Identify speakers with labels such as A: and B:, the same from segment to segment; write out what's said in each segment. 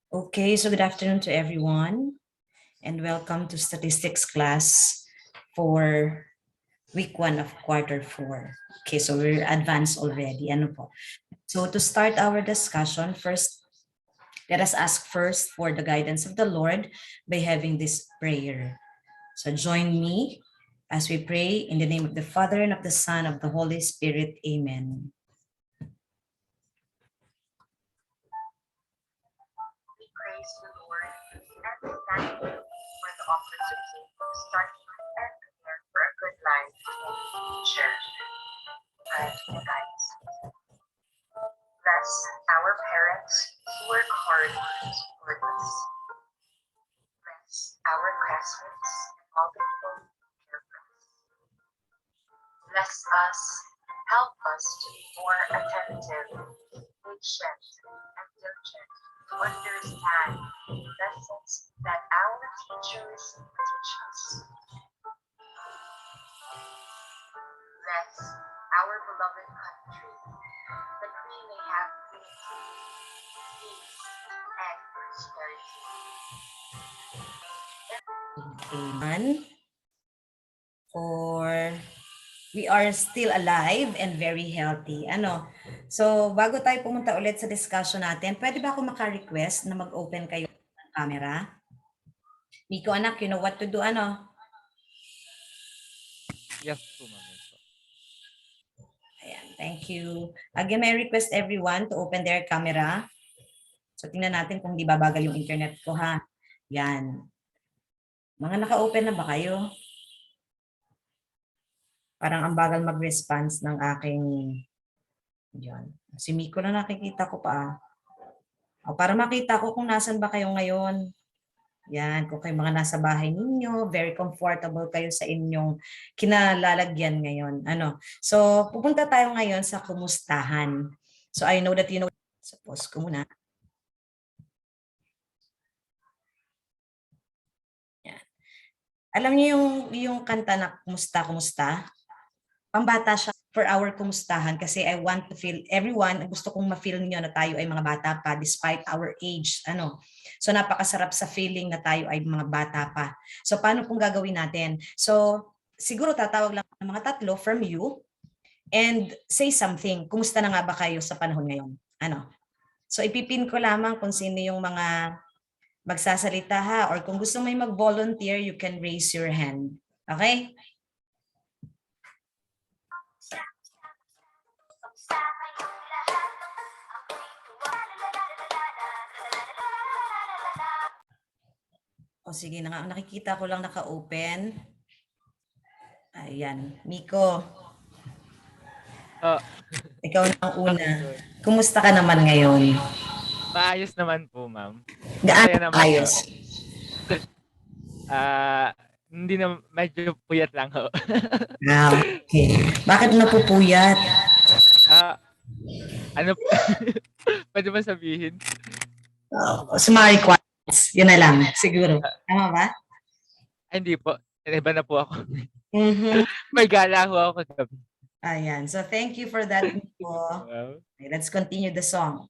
A: Okay, so good afternoon to everyone and welcome to statistics class for week 1 of quarter 4. Okay, so we're advanced already. Ano po? So to start our discussion, first, let us ask first for the guidance of the Lord by having this prayer. So join me as we pray in the name of the Father and of the Son of the Holy Spirit. Amen.
B: Praise the Lord and thank you for the opportunity to start and prepare for a good life in future. Guys, bless our parents who work hard to support us. Bless our classmates and all the people who care for us. Bless us, help us to be more attentive, patient, and diligent to understand the lessons that our teachers teach us. Bless our beloved country, that we may have unity, peace, and prosperity.
A: Amen. For we are still alive and very healthy. So bago tayo pumunta ulit sa discussion natin, pwede ba ako maka-request na mag-open kayo ng camera? Miko anak, you know what to do,
C: Yes po, ma'am.
A: Ayan, thank you. Again, may request everyone to open their camera. So tingnan natin kung di babagal yung internet ko, ha? Yan. Mga naka-open na ba kayo? Parang ang bagal mag-response ng aking yan. Si Miko na nakikita ko pa. O, para makita ko kung nasan ba kayo ngayon. Yan, kung kayo mga nasa bahay ninyo, very comfortable kayo sa inyong kinalalagyan ngayon. So, pupunta tayo ngayon sa kumustahan. So, I know that you know, sa post ko muna. Yan. Alam niyo yung kanta na Kumusta, Kumusta? Pambata siya for our kumustahan kasi I want to feel everyone, gusto kong ma-feel niyo na tayo ay mga bata pa despite our age. So napakasarap sa feeling na tayo ay mga bata pa. So paano pong gagawin natin? So siguro tatawag lang ng mga tatlo from you and say something. Kumusta na nga ba kayo sa panahon ngayon? So ipipin ko lamang kung sino yung mga magsasalita, ha, or kung gusto may mag-volunteer, you can raise your hand. Okay? O sige na nga, nakikita ko lang naka-open. Ayan, Miko. Ikaw na ang una. Kumusta ka naman ngayon?
C: Maayos naman po, ma'am.
A: Gaano
C: naman
A: ayos?
C: Hindi na, medyo puyat lang ho.
A: Okay. Bakit napupuyat?
C: Pwede ba sabihin?
A: Sa mga requirements, yun na lang, siguro. Tama ba?
C: Hindi po. Iba na po ako.
A: Mm-hmm.
C: May gala ho ako kagabi.
A: Ayan. So thank you for that, Miko. Okay, let's continue the song.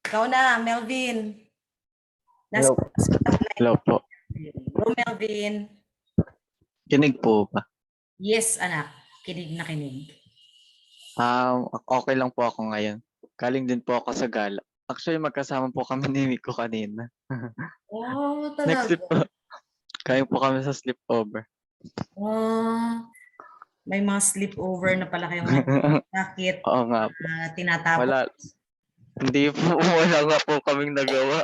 A: Ikaw na, Melvin.
D: Hello po.
A: Hello, Melvin.
D: Kinig po ba?
A: Yes, anak. Kinig na kinig.
D: Okay lang po ako ngayon. Galing din po ako sa gala. Actually, magkasama po kami ni Miko kanina.
A: Oh, talaga?
D: Next week po. Kaya po kami sa sleepover.
A: Oh, may mga sleepover na pala kayong nakakit.
D: Oo nga po.
A: Tinatapos.
D: Wala. Hindi po. Wala nga po kaming nagawa.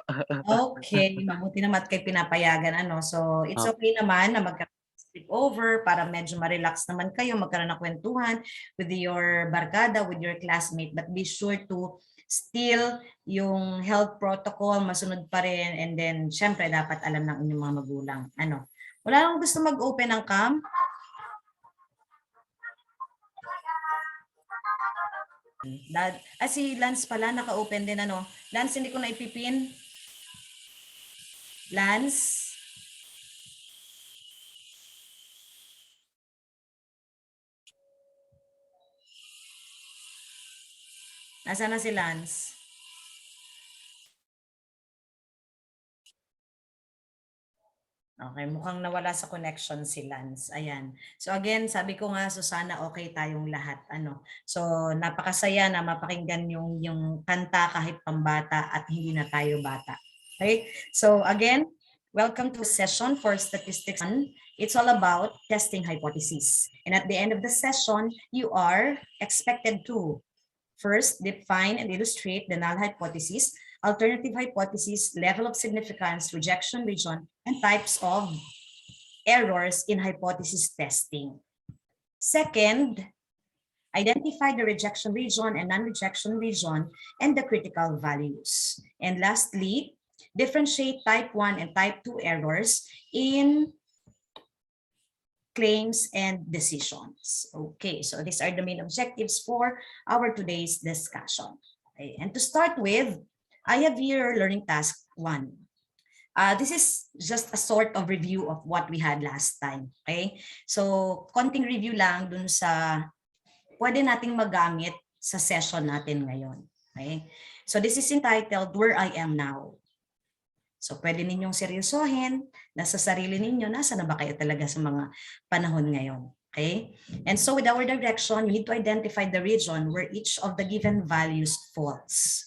A: Okay. Mabuti naman at kayo pinapayagan. So, it's okay naman na magkaroon ng sleepover para medyo ma-relax naman kayo, magkaroon ng kwentuhan with your barkada, with your classmate. But be sure to still yung health protocol, masunod pa rin. And then, syempre, dapat alam ng inyong mga magulang. Wala nang gusto mag-open ng cam? Si Lance pala, naka-open din ano. Lance, hindi ko na ipipin. Lance? Nasaan na si Lance? Okay, mukhang nawala sa connection si Lance. Ayan. So again, sabi ko nga, Susana, okay tayong lahat. Ano? So napakasaya na mapakinggan yung kanta kahit pambata at hindi na tayo bata. Okay? So again, welcome to session for Statistics 1. It's all about testing hypotheses. And at the end of the session, you are expected to first define and illustrate the null hypothesis, alternative hypothesis, level of significance, rejection region, and types of errors in hypothesis testing. Second, identify the rejection region and non-rejection region and the critical values. And lastly, differentiate type 1 and type 2 errors in claims and decisions. Okay, so these are the main objectives for our today's discussion. Okay, and to start with, I have here learning task 1. This is just a sort of review of what we had last time. Okay, so konting review lang dun sa pwede nating magamit sa session natin ngayon. Okay, so this is entitled Where I Am Now. So pwede ninyong seryosohin, nasa sarili ninyo, nasa na ba kayo talaga sa mga panahon ngayon. Okay? And so with our direction, you need to identify the region where each of the given values falls.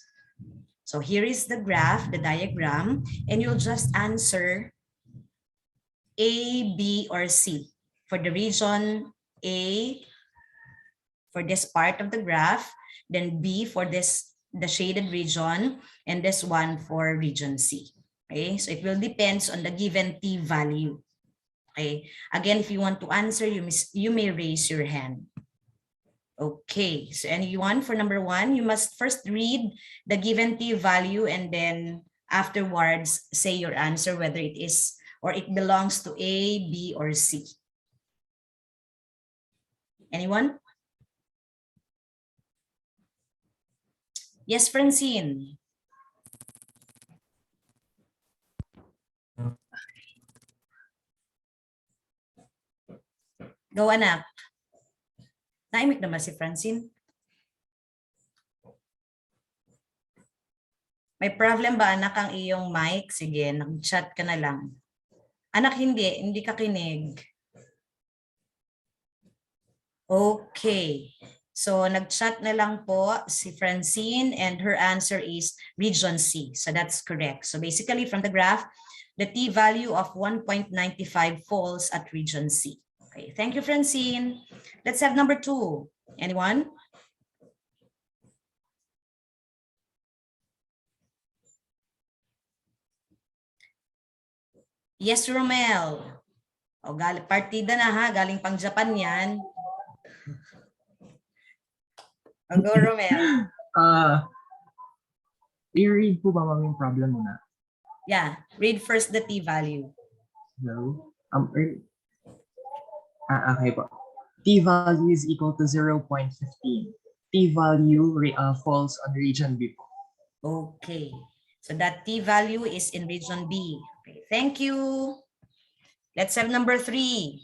A: So here is the graph, the diagram, and you'll just answer A, B, or C. For the region A, for this part of the graph, then B for this, the shaded region, and this one for region C. Okay, so it will depends on the given T value. Okay, again, if you want to answer, you may raise your hand. Okay, so anyone for number 1, you must first read the given T value and then afterwards say your answer, whether it is or it belongs to A, B, or C. Anyone? Yes, Francine. Go, anak. Naimik naman si Francine. May problem ba, anak, ang iyong mic? Sige, nag-chat ka na lang. Anak, hindi ka kinig. Okay. So, nag-chat na lang po si Francine and her answer is region C. So, that's correct. So, basically, from the graph, the T value of 1.95 falls at region C. Okay, thank you, Francine. Let's have number 2. Anyone? Yes, Romel. O, partida na ha, galing pang Japan yan. O, go, Romel.
E: I-read po ba ma'am yung problem muna?
A: Yeah, read first the T value.
E: No? Okay po. T value is equal to 0.15. T value falls on region B po.
A: Okay, so that T value is in region B. Okay, thank you. Let's have number 3.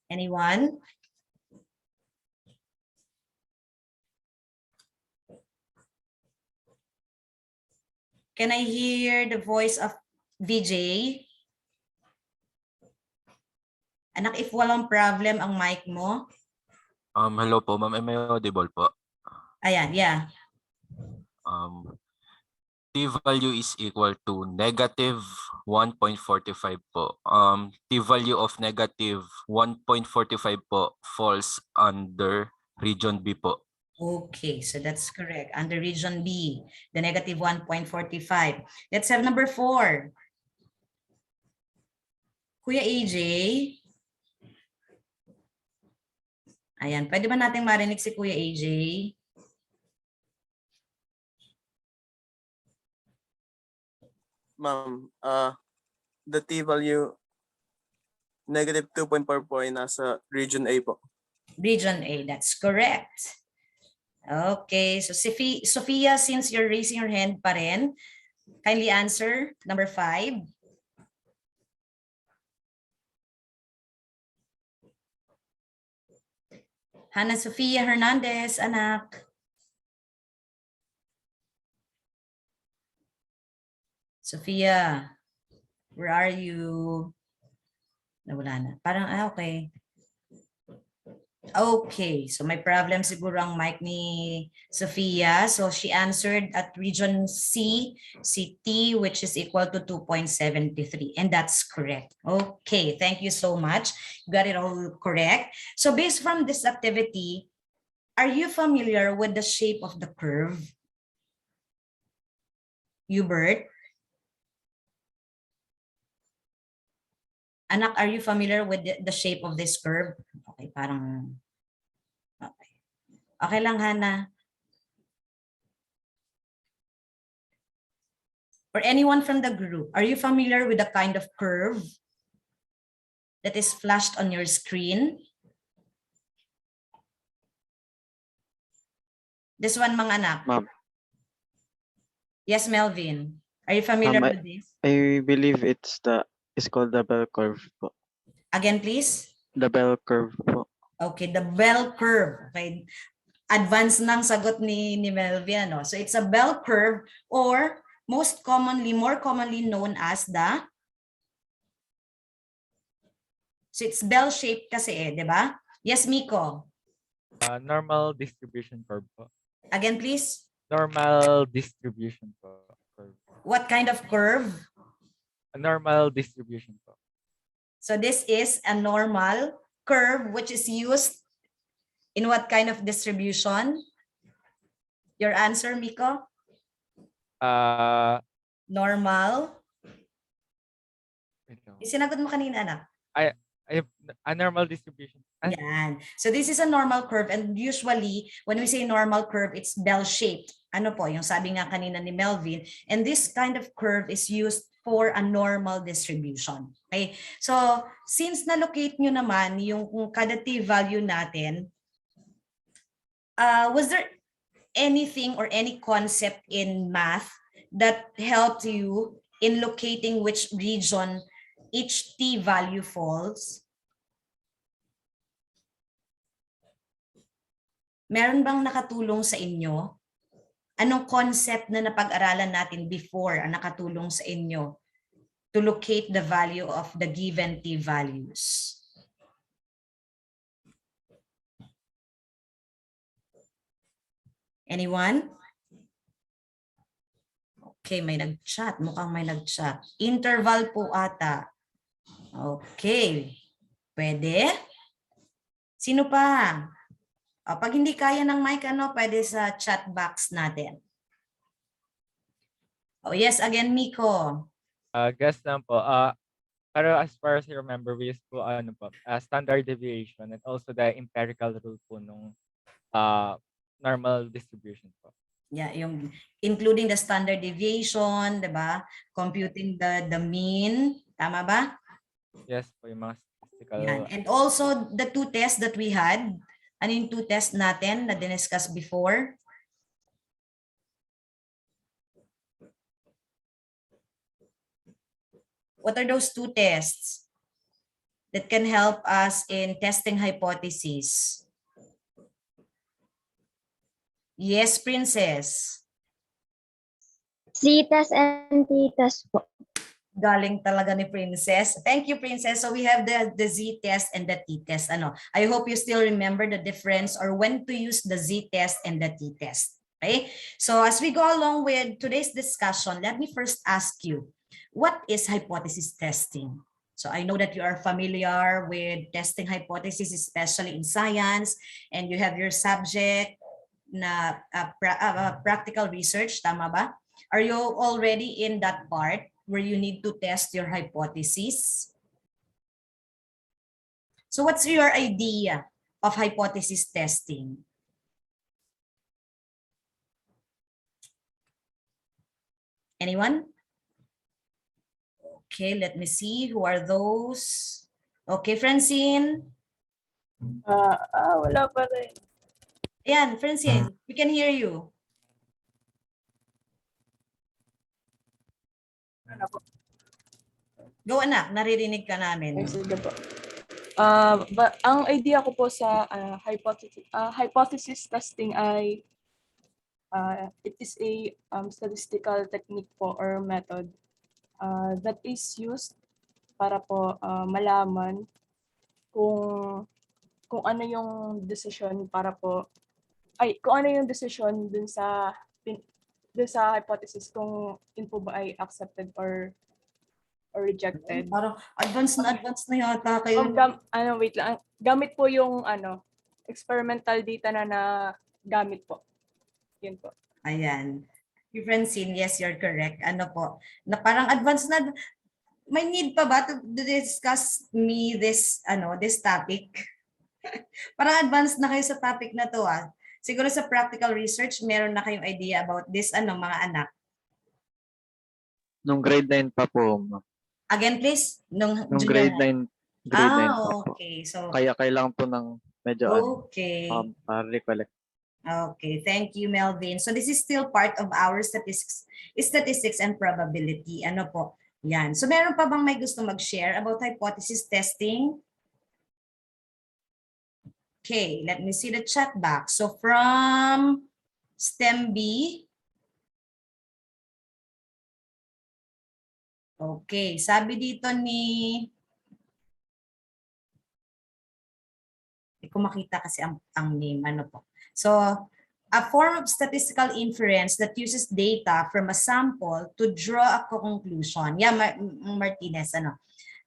A: Anyone? Can I hear the voice of VJ? Anak, if walang problem ang mic mo.
F: Hello po, ma'am. Am I audible po?
A: Ayan, yeah.
F: T value is equal to negative 1.45 po. T value of negative 1.45 po falls under region B po.
A: Okay, so that's correct. Under region B, the negative 1.45. Let's have number 4. Kuya AJ. Ayan, pwede ba natin marinig si Kuya AJ?
G: Ma'am, the T value Negative 2.4 po ay nasa region A po.
A: Region A, that's correct. Okay, so Sophia, since you're raising your hand pa rin, kindly answer number 5. Hannah Sofia Hernandez, anak. Sophia, where are you? Nawala na. Parang, okay. Okay, so may problem siguro ang mic ni Sophia. So she answered at region C, CT, which is equal to 2.73. And that's correct. Okay, thank you so much. Got it all correct. So based from this activity, are you familiar with the shape of the curve? Hubert? Anak, are you familiar with the shape of this curve? Okay, parang... Okay. Okay lang, Hannah. Or anyone from the group, are you familiar with the kind of curve that is flashed on your screen? This one, mga anak.
D: Ma'am.
A: Yes, Melvin. Are you familiar
D: Ma'am,
A: with this?
D: I believe it's called the bell curve po.
A: Again, please.
D: The bell curve po.
A: Okay, the bell curve. Okay. Advance ng sagot ni Melvin. No? So it's a bell curve or more commonly known as the... So it's bell-shaped kasi di ba? Yes, Miko.
C: Normal distribution curve po.
A: Again, please.
C: Normal distribution po. Curve.
A: What kind of curve?
C: A normal distribution po.
A: So this is a normal curve which is used in what kind of distribution? Your answer, Miko? Normal.
C: Wait lang.
A: Sinagot mo kanina, anak.
C: A normal distribution.
A: Yan. So this is a normal curve and usually when we say normal curve, it's bell-shaped. Ano po, yung sabi nga kanina ni Melvin. And this kind of curve is used for a normal distribution. Okay? So since na-locate nyo naman yung kada t-value natin, was there anything or any concept in math that helped you in locating which region each t-value falls? Meron bang nakatulong sa inyo? Anong concept na napag-aralan natin before ang nakatulong sa inyo to locate the value of the given t-values? Anyone? Okay, may nag-chat. Mukhang may nag-chat. Interval po ata. Okay. Pwede? Sino pa? Pag hindi kaya ng mic, pwede sa chat box natin. Oh, yes, again, Miko.
C: Guess lang po. Pero as far as I remember, we used po, standard deviation and also the empirical rule po nung normal distribution po.
A: Yeah, yung including the standard deviation, 'di ba? Computing the mean, tama ba?
C: Yes po, yung mga statistical.
A: Yan. And also the two tests that we had. Ano yung two tests natin na diniscuss before? What are those two tests that can help us in testing hypotheses? Yes, Princess.
H: Z-test and t-test po.
A: Galing talaga ni Princess. Thank you, Princess. So we have the Z-test and the t-test. I hope you still remember the difference or when to use the Z-test and the t-test. Okay? So as we go along with today's discussion, let me first ask you, what is hypothesis testing? So I know that you are familiar with testing hypothesis, especially in science, and you have your subject na practical research, tama ba? Are you already in that part where you need to test your hypothesis? So what's your idea of hypothesis testing? Anyone? Okay, let me see. Who are those Okay, Francine?
I: Wala pa rin.
A: Ayan, Francine, we can hear you.
I: Ano po?
A: Go anak, naririnig ka namin.
I: Ay, sige po. Ang idea ko po sa hypothesis testing ay it is a statistical technique po or method that is used para po malaman kung ano yung decision para po kung ano yung decision dun sa hypothesis kung yun po ba ay accepted or rejected.
A: Parang advance na yata kayo.
I: Wait lang. Gamit po yung experimental data na gamit po. Yun po.
A: Ayan. Francine, yes, you're correct. Ano po, na parang advance na, may need pa ba to discuss me this topic? Parang advance na kayo sa topic na to ah. Siguro sa practical research, meron na kayong idea about this mga anak.
D: Nung grade 9 pa po, ma'am.
A: Again, please. Nung
D: grade 9 pa po.
A: Okay. So,
D: Kaya kailangan po ng medyo
A: okay.
D: recollect.
A: Okay, thank you, Melvin. So this is still part of our statistics and probability. Ano po? Yan. So meron pa bang may gusto mag-share about hypothesis testing? Okay, let me see the chat box. So from STEM B. Okay, sabi dito ni... Hindi ko makita kasi ang name. Ano po? So, a form of statistical inference that uses data from a sample to draw a conclusion. Yeah, Martinez,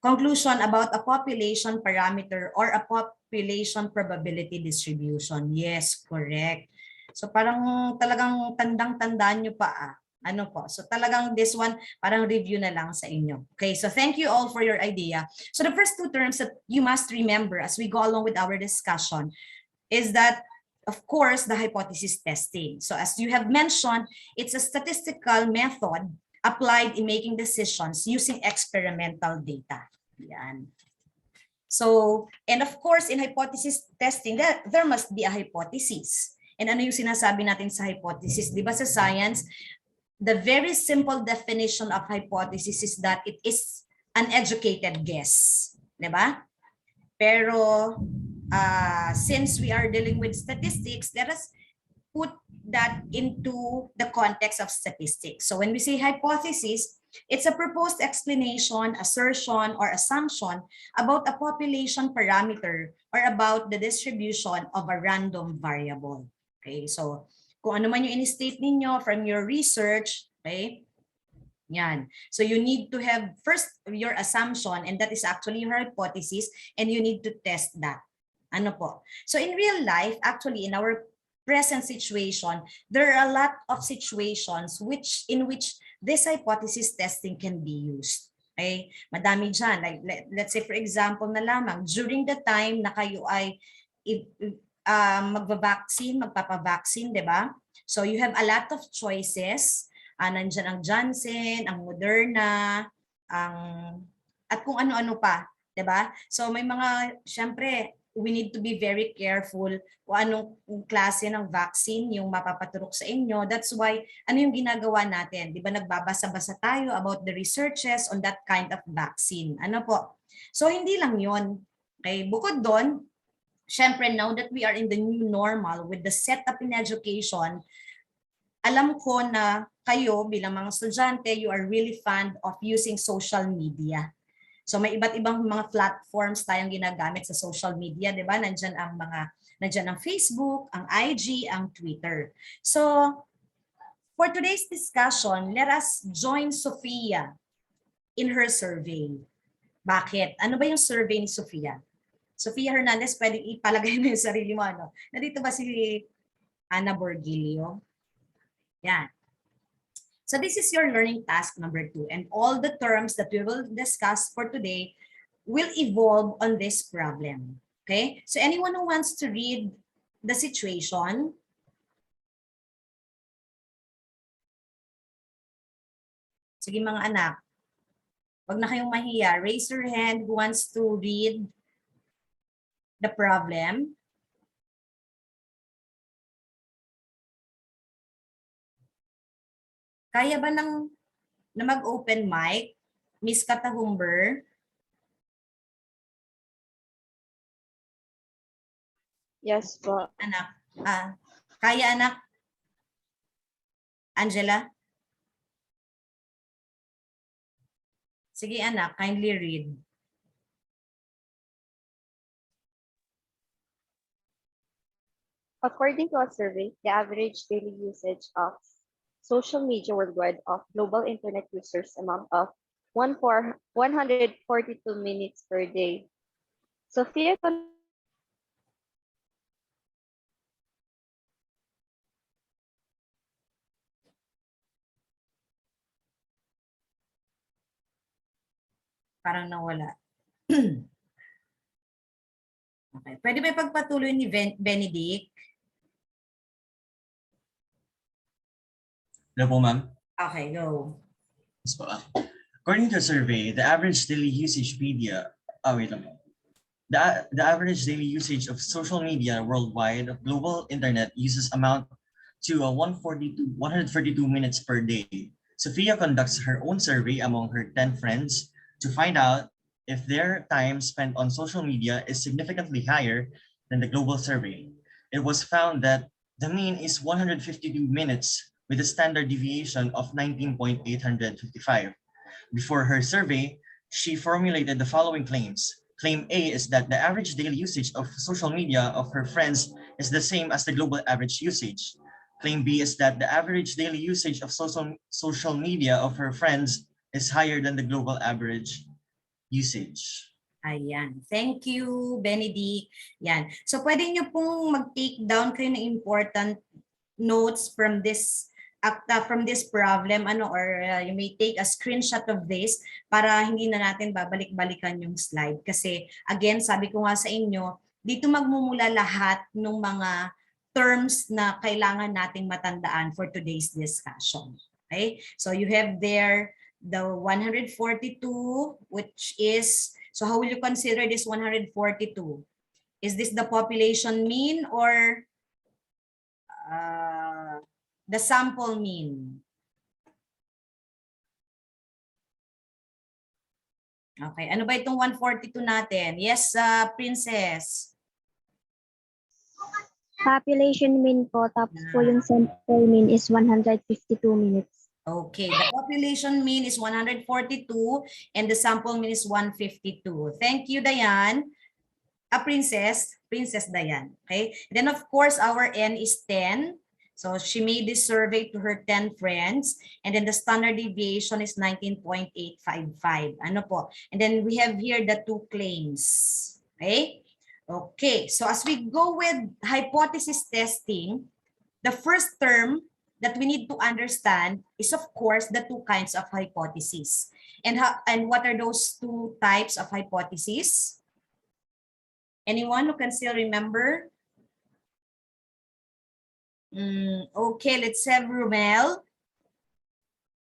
A: conclusion about a population parameter or a population probability distribution. Yes, correct. So parang talagang tandang-tandaan nyo pa Ano po? So talagang this one, parang review na lang sa inyo. Okay, so thank you all for your idea. So the first two terms that you must remember as we go along with our discussion is that, of course, the hypothesis testing. So as you have mentioned, it's a statistical method applied in making decisions using experimental data. Yan. So, and of course, in hypothesis testing, there must be a hypothesis. And ano yung sinasabi natin sa hypothesis? Di ba sa science, the very simple definition of hypothesis is that it is an educated guess. Di ba? Pero since we are dealing with statistics, let us put that into the context of statistics. So when we say hypothesis, it's a proposed explanation, assertion, or assumption about a population parameter or about the distribution of a random variable. Okay, so kung ano man yung in-state ninyo from your research, okay, yan. So you need to have first your assumption, and that is actually your hypothesis, and you need to test that. Ano po? So in real life, actually in our present situation, there are a lot of situations in which this hypothesis testing can be used. Okay? Madami dyan. Like, let's say for example na lamang, during the time na kayo ay magpapavaccine, di ba? So you have a lot of choices. Nandyan ang Janssen, ang Moderna, at kung ano-ano pa, di ba? So may mga, syempre, we need to be very careful kung anong klase ng vaccine yung mapapaturok sa inyo. That's why, ano yung ginagawa natin? Di ba nagbabasa-basa tayo about the researches on that kind of vaccine. Ano po? So hindi lang yun. Okay? Bukod doon, syempre, now that we are in the new normal with the setup in education, alam ko na kayo bilang mga estudyante, you are really fond of using social media. So may iba't ibang mga platforms tayong ginagamit sa social media, 'di ba? Nandiyan ang Facebook, ang IG, ang Twitter. So for today's discussion, let us join Sophia in her survey. Bakit? Ano ba yung survey ni Sophia? Sophia Hernandez, pwedeng ipalagay mo yung sarili mo. Nandito ba si Ana Borgilio? Yan. So this is your learning task number 2. And all the terms that we will discuss for today will evolve on this problem. Okay? So anyone who wants to read the situation, sige mga anak. Wag na kayong mahiya. Raise your hand who wants to read the problem. Kaya ba na mag-open mic? Miss Katahumber?
H: Yes po.
A: Anak. Kaya anak? Angela? Sige anak, kindly read.
H: According to a survey, the average daily usage of social media worldwide of global internet users amount of 142 minutes per day. Sophia,
A: Parang nawala. Okay. Pwede ba ipagpatuloy ni Benedict?
J: Hello po, ma'am.
A: Okay, go.
J: Yes po, according to a survey, the average daily usage media, wait lang po. The average daily usage of social media worldwide of global internet uses amount to 142 minutes per day. Sophia conducts her own survey among her 10 friends to find out if their time spent on social media is significantly higher than the global survey. It was found that the mean is 152 minutes with a standard deviation of 19.855. Before her survey, she formulated the following claims. Claim A is that the average daily usage of social media of her friends is the same as the global average usage. Claim B is that the average daily usage of social media of her friends is higher than the global average usage.
A: Ayan. Thank you, Benedict. Yan. So, pwede nyo pong mag-take down kayo ng important notes from this problem, or you may take a screenshot of this para hindi na natin babalik-balikan yung slide. Kasi, again, sabi ko nga sa inyo, dito magmumula lahat ng mga terms na kailangan nating matandaan for today's discussion. Okay? So, you have there the 142, which is, so how will you consider this 142? Is this the population mean or the sample mean? Okay, ano ba itong 142 natin? Yes, Princess.
H: population mean po, tapos po yung sample mean is 152 minutes.
A: Okay, the population mean is 142 and the sample mean is 152. Thank you, Diane. Princess Diane. Okay, then of course our N is 10. So she made this survey to her 10 friends, and then the standard deviation is 19.855. Ano po? And then we have here the two claims. Okay? Okay, so as we go with hypothesis testing, the first term that we need to understand is, of course, the two kinds of hypotheses. And what are those two types of hypotheses? Anyone who can still remember? Okay, let's have Romel.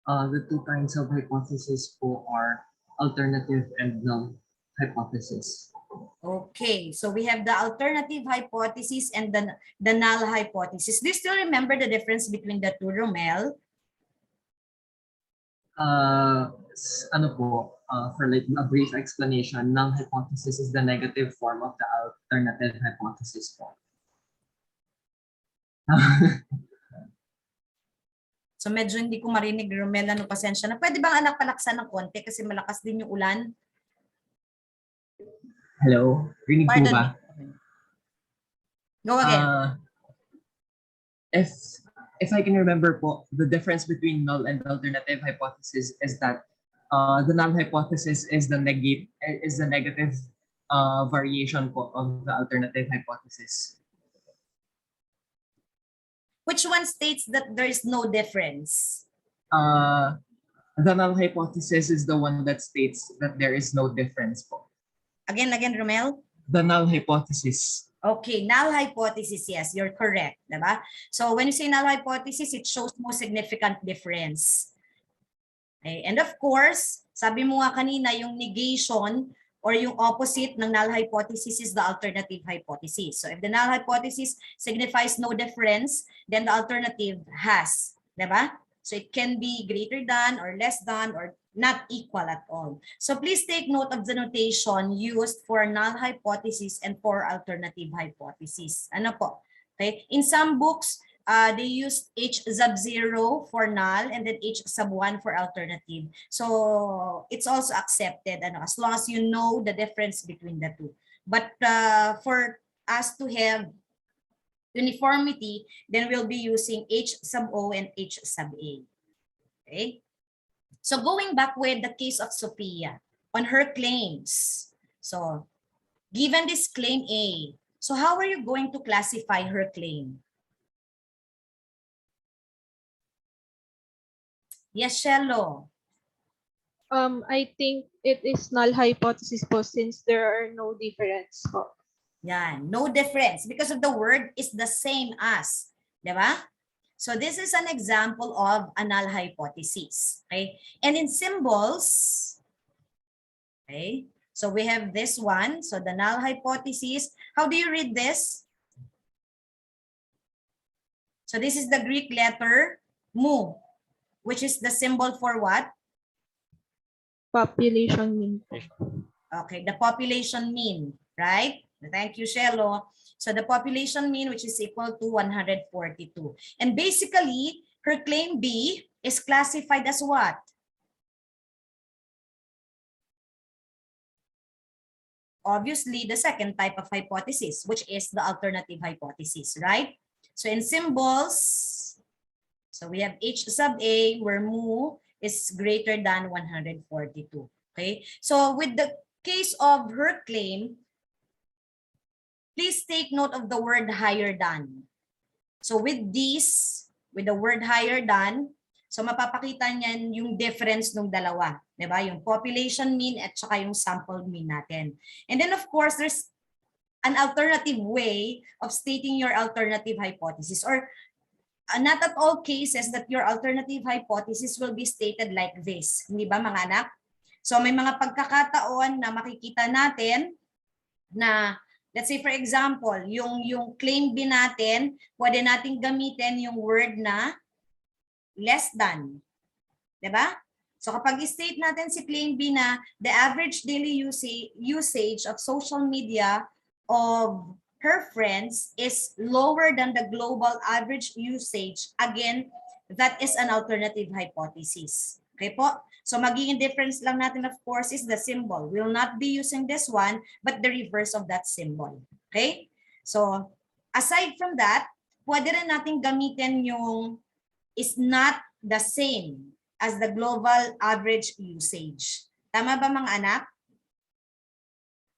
E: The two kinds of hypothesis po are alternative and null hypothesis.
A: Okay, so we have the alternative hypothesis and the null hypothesis. Do you still remember the difference between the two, Romel?
E: Ano po, for like a brief explanation, null hypothesis is the negative form of the alternative hypothesis po.
A: So medyo hindi ko marinig, Romel, ano, pasensya na. Pwede bang anak palaksan ng konti kasi malakas din yung ulan?
E: Hello? Rinig po
A: Pardon
E: ba?
A: me. Go again.
E: If I can remember po, the difference between null and alternative hypothesis is that the null hypothesis is the negative variation po of the alternative hypothesis.
A: Which one states that there is no difference?
E: The null hypothesis is the one that states that there is no difference po.
A: Again, Romel?
E: The null hypothesis.
A: Okay, null hypothesis, yes, you're correct, diba? So when you say null hypothesis, it shows no significant difference. Okay, and of course, Sabi mo nga kanina, yung negation or yung opposite ng null hypothesis is the alternative hypothesis. So if the null hypothesis signifies no difference, then the alternative has. Diba? So it can be greater than or less than or not equal at all. So please take note of the notation used for null hypothesis and for alternative hypothesis. Ano po? Okay. In some books, they use H sub 0 for null and then H sub 1 for alternative. So it's also accepted as long as you know the difference between the two. But for us to have uniformity, then we'll be using H sub O and H sub A. Okay. So going back with the case of Sophia on her claims. So given this claim A, so how are you going to classify her claim? Yes, Shello.
K: I think it is null hypothesis po since there are no difference po.
A: Yan, no difference because of the word is the same as, di ba? So this is an example of a null hypothesis, okay? And in symbols, okay? So we have this one, so the null hypothesis. How do you read this? So this is the Greek letter mu, which is the symbol for what?
K: Population mean po.
A: Okay, the population mean, right? Thank you, Shello. So the population mean, which is equal to 142. And basically, her claim B is classified as what? Obviously, the second type of hypothesis, which is the alternative hypothesis, right? So in symbols, so we have H sub A where mu is greater than 142. Okay, so with the case of her claim, please take note of the word higher than. So with this, with the word higher than, so mapapakita niyan yung difference ng dalawa, 'di ba? Yung population mean at saka yung sample mean natin. And then of course, there's an alternative way of stating your alternative hypothesis, or not at all cases that your alternative hypothesis will be stated like this. Hindi ba mga anak? So may mga pagkakataon na makikita natin na, let's say for example, yung claim B natin, pwede nating gamitin yung word na less than. Diba? So kapag state natin si claim B na the average daily usage of social media of her friends is lower than the global average usage, again, that is an alternative hypothesis. Okay po? So magiging difference lang natin, of course, is the symbol. We'll not be using this one, but the reverse of that symbol. Okay? So aside from that, pwede rin natin gamitin yung is not the same as the global average usage. Tama ba mga anak?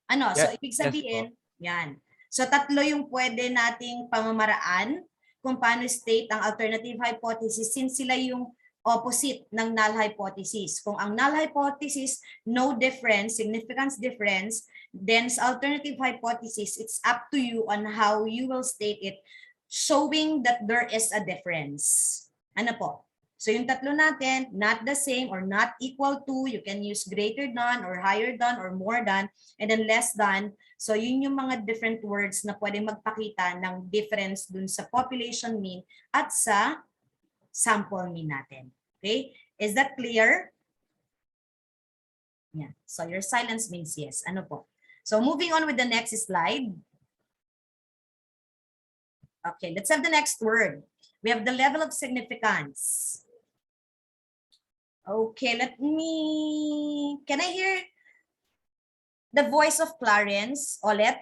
A: Ano? So ibig sabihin, yan. So tatlo yung pwede nating pamamaraan kung paano state ang alternative hypothesis since sila yung opposite ng null hypothesis. Kung ang null hypothesis, no difference, significance difference, then sa alternative hypothesis, it's up to you on how you will state it, showing that there is a difference. Ano po? So yung tatlo natin, not the same or not equal to, you can use greater than or higher than or more than, and then less than. So yun yung mga different words na pwede magpakita ng difference dun sa population mean at sa sample mean natin. Okay? Is that clear? Yeah. So your silence means yes. Ano po? So moving on with the next slide. Okay, let's have the next word. We have the level of significance. Okay, can I hear the voice of Clarence, Olet?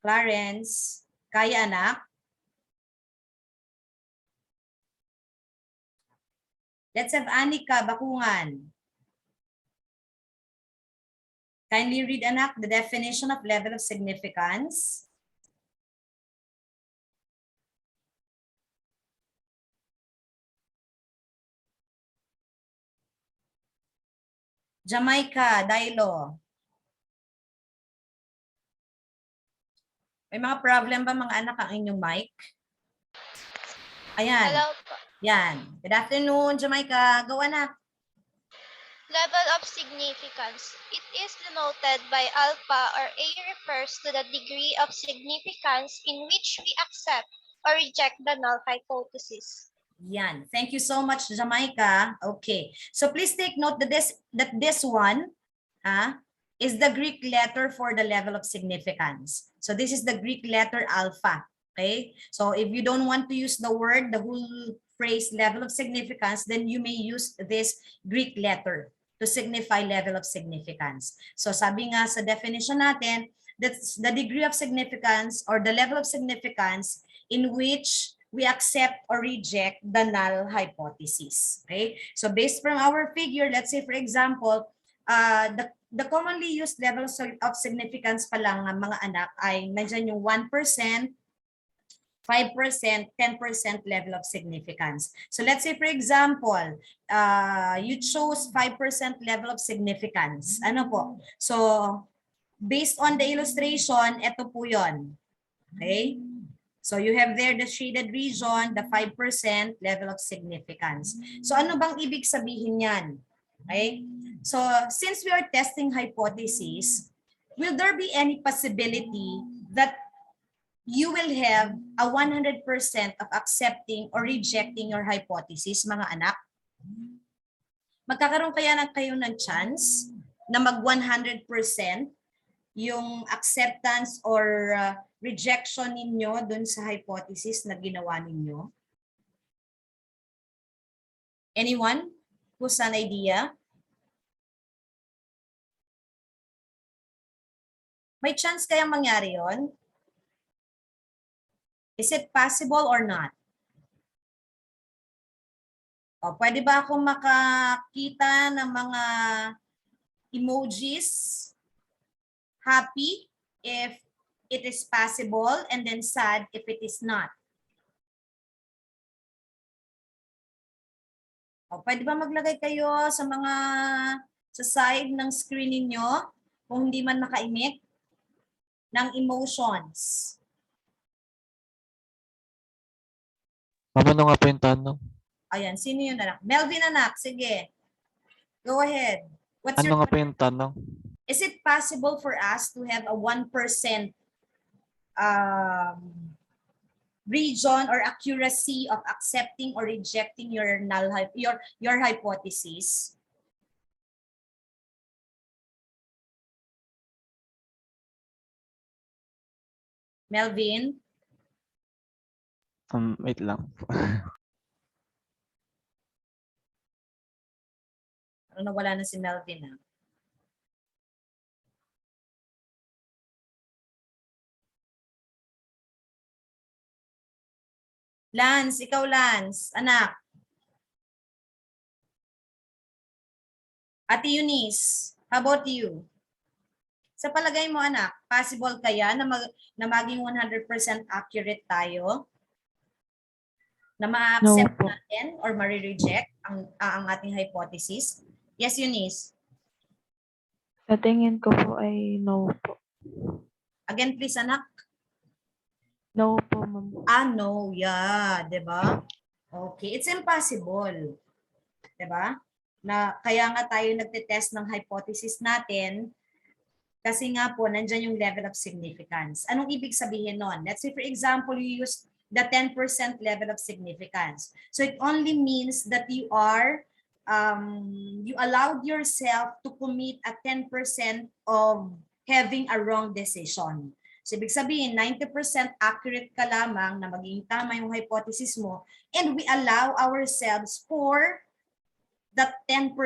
A: Clarence, kaya anak? Let's have Anika Bakungan. Kindly read, anak, the definition of level of significance. Jamaica, Dailo. May mga problem ba mga anak ang inyong mic? Ayan.
L: Hello po.
A: Yan. Good afternoon, Jamaica. Go anak.
L: Level of significance. It is denoted by alpha or A refers to the degree of significance in which we accept or reject the null hypothesis.
A: Yan. Thank you so much, Jamaica. Okay. So please take note that this one is the Greek letter for the level of significance. So this is the Greek letter alpha. Okay. So if you don't want to use the whole phrase level of significance, then you may use this Greek letter to signify level of significance. So sabi nga sa definition natin, that's the degree of significance or the level of significance in which we accept or reject the null hypothesis. Okay? So based from our figure, let's say for example, the commonly used levels of significance pa lang ng mga anak ay nandiyan yung 1%, 5%, 10% level of significance. So let's say for example, you chose 5% level of significance. Ano po? So based on the illustration, ito po yun. Okay? So you have there the shaded region, the 5% level of significance. So ano bang ibig sabihin yan? Okay? So since we are testing hypothesis, will there be any possibility that you will have a 100% of accepting or rejecting your hypothesis, mga anak? Magkakaroon kaya kayo ng chance na mag 100% yung acceptance or rejection ninyo dun sa hypothesis na ginawa ninyo? Anyone who's an idea? May chance kayang mangyari yon? Is it possible or not? O, pwede ba akong makakita ng mga emojis? Happy if it is possible and then sad if it is not. O, pwede ba maglagay kayo sa side ng screen ninyo kung hindi man makaimik ng emotions?
D: Ano nga po yung tanong?
A: Ayan, sino yun anak? Melvin anak, sige. Go ahead. What's
D: Ano nga po yung tanong?
A: Is it possible for us to have a 1% region or accuracy of accepting or rejecting your your hypothesis? Melvin?
D: Wait lang.
A: Ano nawala na si Melvin ha? Lance, ikaw Lance, anak. Ate Eunice, how about you? Sa palagay mo anak, possible kaya na maging 100% accurate tayo? Na ma-accept natin or ma-reject ang ating hypothesis? Yes, Eunice.
M: Sa tingin ko po ay no po.
A: Again, please, anak.
M: No po, ma'am.
A: No, yeah, 'di ba? Okay, it's impossible. 'Di ba? Na kaya nga tayo nagte-test ng hypothesis natin kasi nga po nandiyan yung level of significance. Anong ibig sabihin nun? Let's say for example, you use the 10% level of significance. So it only means that you allowed yourself to commit a 10% of having a wrong decision. So ibig sabihin, 90% accurate ka lamang na maging tama yung hypothesis mo, and we allow ourselves for that 10%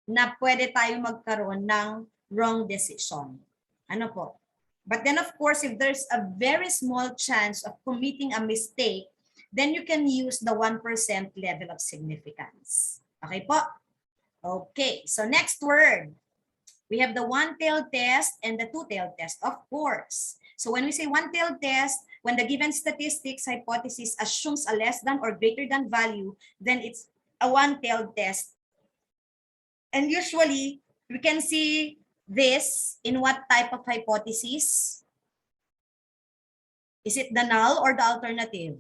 A: na pwede tayo magkaroon ng wrong decision. Ano po? But then of course, if there's a very small chance of committing a mistake, then you can use the 1% level of significance. Okay po? Okay, so next word. We have the one-tailed test and the two-tailed test, of course. So when we say one-tailed test, when the given statistics hypothesis assumes a less than or greater than value, then it's a one-tailed test. And usually, we can see this in what type of hypothesis? Is it the null or the alternative?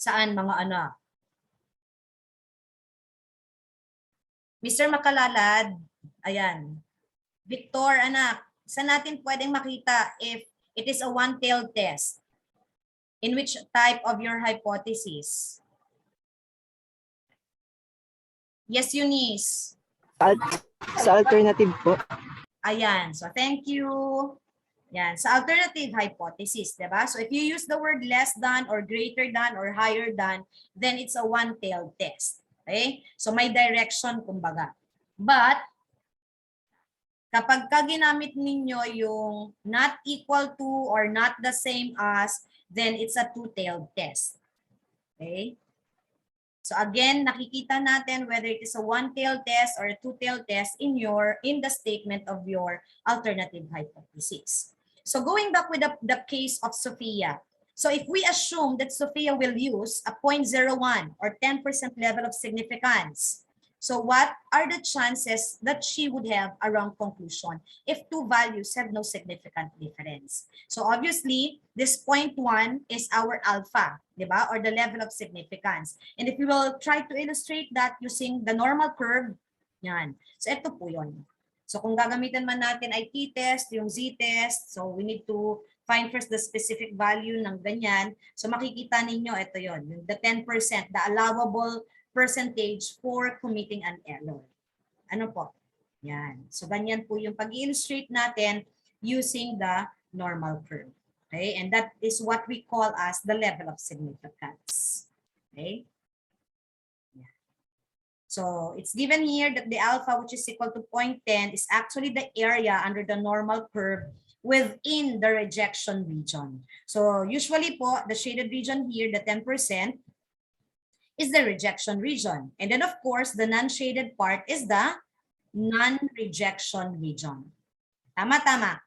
A: Saan mga anak? Mr. Makalalad, ayan. Victor, anak, saan natin pwedeng makita if it is a one-tailed test? In which type of your hypothesis? Yes, Eunice.
N: Sa alternative po.
A: Ayan. So, thank you. Yan. Sa alternative hypothesis, diba? So, if you use the word less than or greater than or higher than, then it's a one-tailed test. Okay? So, may direction, kumbaga. But, kapag ginamit ninyo yung not equal to or not the same as, then it's a two-tailed test. Okay? So again, nakikita natin whether it is a one-tailed test or a two-tailed test in the statement of your alternative hypothesis. So going back with the case of Sophia. So if we assume that Sophia will use a 0.01 or 10% level of significance, so what are the chances that she would have a wrong conclusion if two values have no significant difference? So obviously, this 0.1 is our alpha, diba? Or the level of significance. And if we will try to illustrate that using the normal curve, yan. So ito po yun. So kung gagamitan man natin ay t-test, yung z-test, so we need to find first the specific value ng ganyan. So makikita ninyo, ito yun, the 10%, the allowable percentage for committing an error. Ano po? Yan. So ganyan po yung pag-illustrate natin using the normal curve. Okay? And that is what we call as the level of significance. Okay? Yeah. So it's given here that the alpha, which is equal to 0.10, is actually the area under the normal curve within the rejection region. So usually po, the shaded region here, the 10%, is the rejection region. And then of course, the non-shaded part is the non-rejection region. Tama, tama.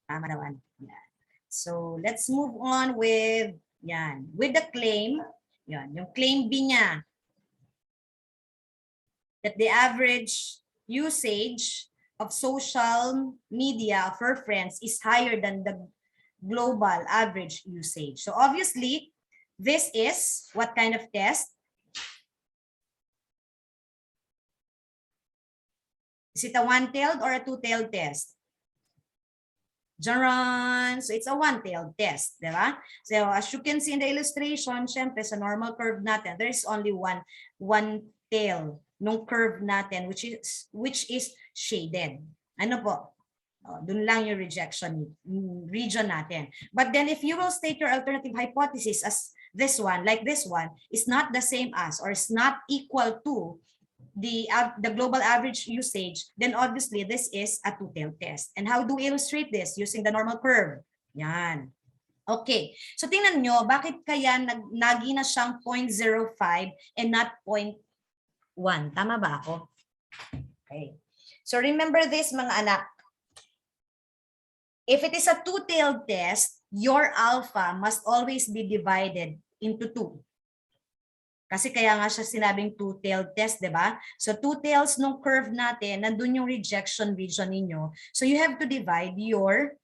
A: Tama naman. Yeah. So let's move on with, yan, with the claim. Yan, yung claim B niya. That the average usage of social media of her friends is higher than the global average usage. So obviously, this is what kind of test? Is it a one-tailed or a two-tailed test? Jaron, so it's a one-tailed test, di ba? So as you can see in the illustration, syempre sa normal curve natin, there is only one tail nung curve natin which is shaded. Ano po? Dun lang yung rejection region natin. But then if you will state your alternative hypothesis as this one, like this one, is not the same as or is not equal to the global average usage, then obviously this is a two-tailed test. And how do we illustrate this? Using the normal curve. Yan. Okay. So tingnan nyo, bakit kaya nagi na siyang 0.05 and not 0.1? Tama ba ako? Okay. So remember this mga anak. If it is a two-tailed test, your alpha must always be divided into 2. Kasi kaya nga siya sinabing two-tailed test, di ba? So two tails nung curve natin, nandun yung rejection region ninyo. So you have to divide your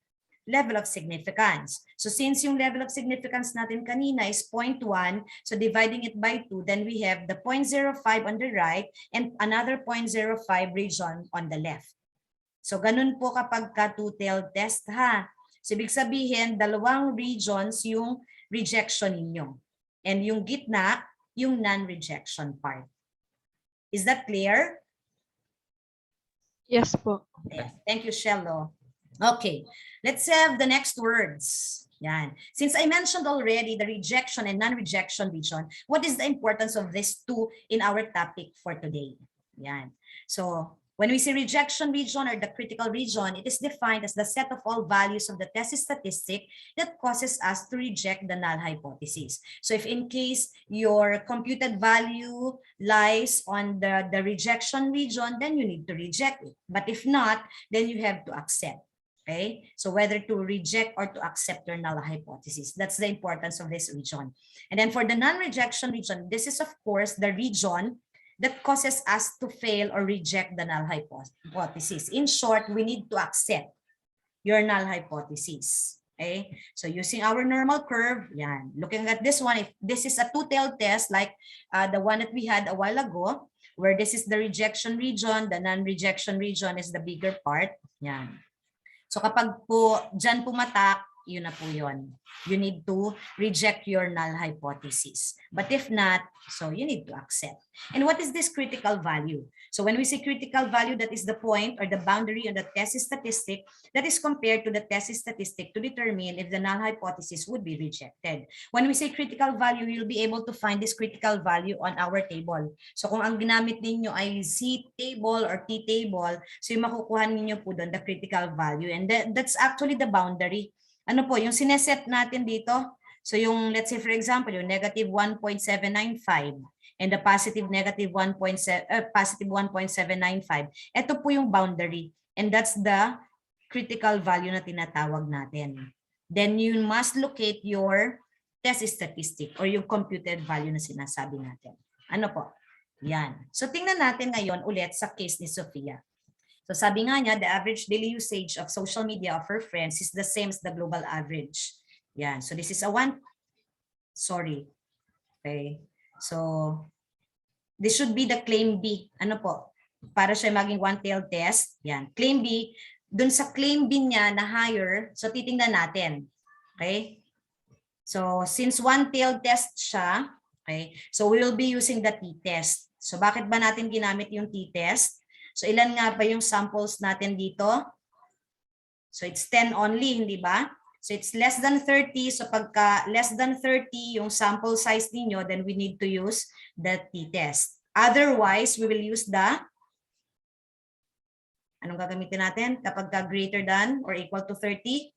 A: level of significance. So since yung level of significance natin kanina is 0.1, so dividing it by 2, then we have the 0.05 on the right and another 0.05 region on the left. So ganun po kapag ka two-tailed test ha. So ibig sabihin, dalawang regions yung rejection ninyo. And yung gitna, yung non-rejection part. Is that clear?
K: Yes po.
A: Yes. Thank you, Shello. Okay, let's have the next words. Yan. Since I mentioned already the rejection and non-rejection region, what is the importance of these two in our topic for today? Yan. So, when we say rejection region or the critical region, it is defined as the set of all values of the test statistic that causes us to reject the null hypothesis. So if in case your computed value lies on the rejection region, then you need to reject it. But if not, then you have to accept. Okay, so whether to reject or to accept your null hypothesis, that's the importance of this region. And then for the non-rejection region, this is of course the region that causes us to fail or reject the null hypothesis. In short, we need to accept your null hypothesis. Okay, so using our normal curve, yan. Looking at this one, if this is a two-tailed test like the one that we had a while ago, where this is the rejection region, the non-rejection region is the bigger part. Yan. So kapag po dyan pumatak, yun na po yun. You need to reject your null hypothesis. But if not, so you need to accept. And what is this critical value? So when we say critical value, that is the point or the boundary on the test statistic that is compared to the test statistic to determine if the null hypothesis would be rejected. When we say critical value, you'll be able to find this critical value on our table. So kung ang ginamit ninyo ay Z table or T table, so yung makukuha ninyo po doon the critical value. And that's actually the boundary. Ano po, yung sineset natin dito, so yung let's say for example, yung negative 1.795 and the positive negative 1.795, ito po yung boundary. And that's the critical value na tinatawag natin. Then you must locate your test statistic or yung computed value na sinasabi natin. Ano po? Yan. So tingnan natin ngayon ulit sa case ni Sofia. So sabi nga niya, the average daily usage of social media of her friends is the same as the global average. Yan. So this is a sorry. Okay. So this should be the claim B. Ano po? Para siya maging one-tailed test. Yan. Claim B. Dun sa claim B niya na higher, so titingnan natin. Okay? So since one-tailed test siya, okay, so we will be using the t-test. So bakit ba natin ginamit yung t-test? So ilan nga ba yung samples natin dito? So it's 10 only, hindi ba? So it's less than 30. So pagka less than 30 yung sample size ninyo, then we need to use the t-test. Otherwise, we will use the, anong gagamitin natin? Kapag greater than or equal to 30?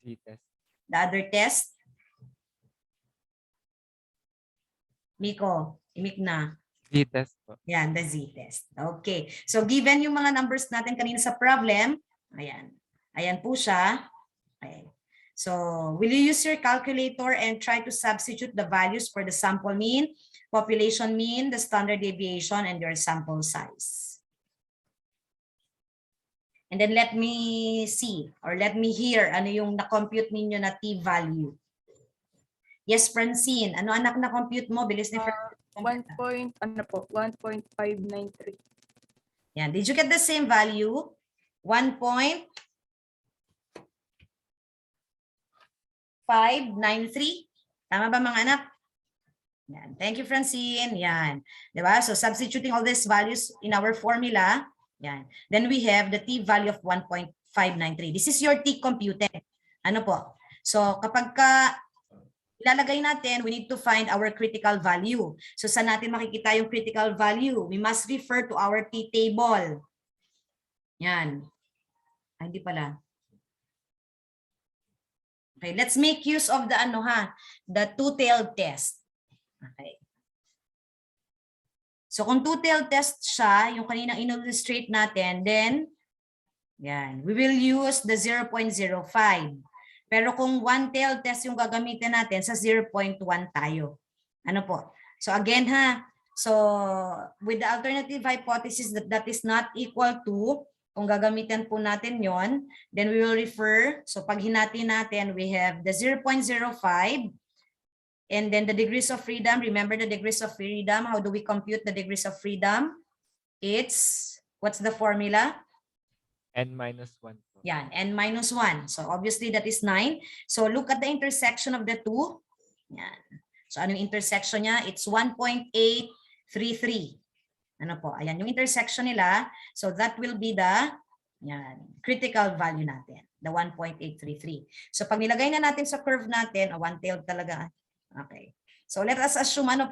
C: T-test.
A: The other test? Miko, imik na.
C: Z-test po.
A: Yan, the z-test. Okay. So given yung mga numbers natin kanina sa problem, ayan. Ayan po siya. Okay. So will you use your calculator and try to substitute the values for the sample mean, population mean, the standard deviation, and your sample size? And then let me see or let me hear ano yung na-compute ninyo na t-value. Yes, Francine. Ano anak na-compute mo? Bilis ni Francine.
I: 1.593.
A: Yan. Did you get the same value? 1.593? Tama ba mga anak? Yan. Thank you, Francine. Yan. Diba? So substituting all these values in our formula. Yan. Then we have the t-value of 1.593. This is your t computed. Ano po? So kapag ilalagay natin, we need to find our critical value. So saan natin makikita yung critical value? We must refer to our t-table. Yan. Ay, hindi pala. Okay, let's make use of the the two-tailed test. Okay. So kung two-tailed test siya, yung kaninang in-illustrate natin, then yan, we will use the 0.05. Pero kung one-tailed test yung gagamitin natin, sa 0.1 tayo. Ano po? So again so with the alternative hypothesis that is not equal to, kung gagamitin po natin yon, then we will refer, so pag hinati natin, we have the 0.05, and then the degrees of freedom. Remember the degrees of freedom. How do we compute the degrees of freedom? It's, what's the formula?
C: N-1.
A: Yan, n-1. So obviously that is 9. So look at the intersection of the two. Yan. So ano yung intersection niya? It's 1.833. Ano po? Ayan yung intersection nila. So that will be the critical value natin, the 1.833. So pag nilagay na natin sa curve natin, one-tailed talaga. Okay. So let us assume na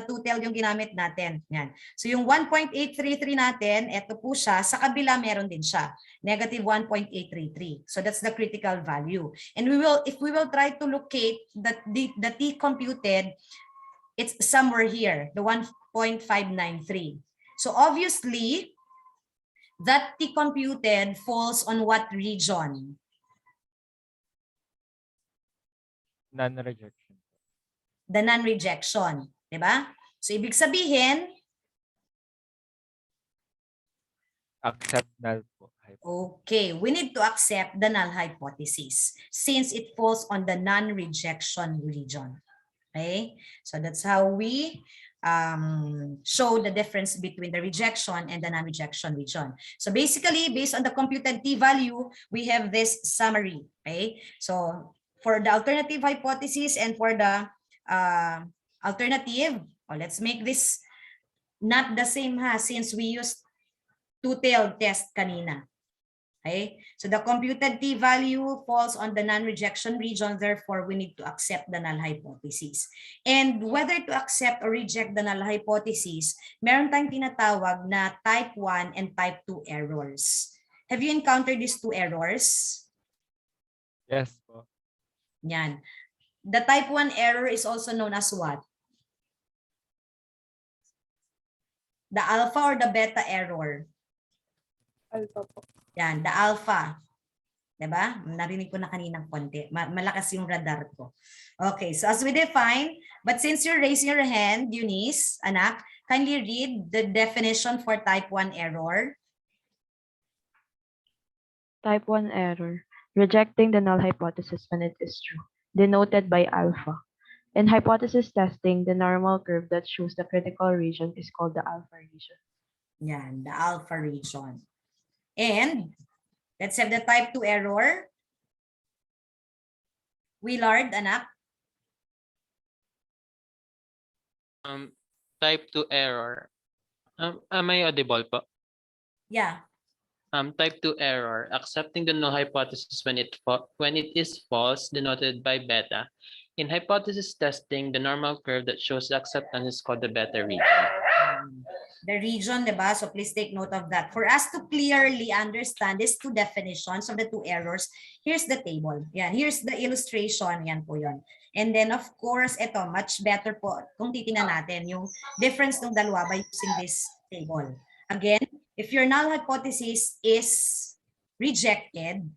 A: two-tailed yung ginamit natin. Yan. So yung 1.833 natin, eto po siya, sa kabila meron din siya, negative 1.833. So that's the critical value. And if we will try to locate the t computed, it's somewhere here, the 1.593. So obviously, that t computed falls on what region?
C: Non-rejection.
A: The non-rejection, di ba? So ibig sabihin,
C: Accept null po. hypothesis.
A: Okay, we need to accept the null hypothesis since it falls on the non-rejection region. Okay, so that's how we show the difference between the rejection and the non-rejection region. So basically, based on the computed t-value, we have this summary. Okay, so for the alternative hypothesis and for the alternative, let's make this not the same since we used two-tailed test kanina. Okay, so the computed t-value falls on the non-rejection region, therefore we need to accept the null hypothesis. And whether to accept or reject the null hypothesis, meron tayong tinatawag na type 1 and type 2 errors. Have you encountered these two errors?
C: Yes po.
A: Yan. The type 1 error is also known as what? The alpha or the beta error?
I: Alpha po.
A: Yan, the alpha. Diba? Narinig ko na kaninang konti. Malakas yung radar ko. Okay, so as we define, but since you're raising your hand, Eunice, anak, kindly read the definition for type 1 error.
M: Type 1 error, rejecting the null hypothesis when it is true, denoted by alpha. In hypothesis testing, the normal curve that shows the critical region is called the alpha region.
A: Yan, the alpha region. And let's have the type 2 error. Willard, anak.
O: Type 2 error. Am I audible po?
A: Yeah.
O: Type 2 error, accepting the null hypothesis when it is false, denoted by beta. In hypothesis testing, the normal curve that shows the acceptance is called the beta region.
A: The region, diba? So please take note of that. For us to clearly understand these two definitions of the two errors, here's the table. Yan, here's the illustration. Yan po yun. And then of course, ito, much better po kung titingnan natin yung difference ng dalawa by using this table. Again, if your null hypothesis is rejected,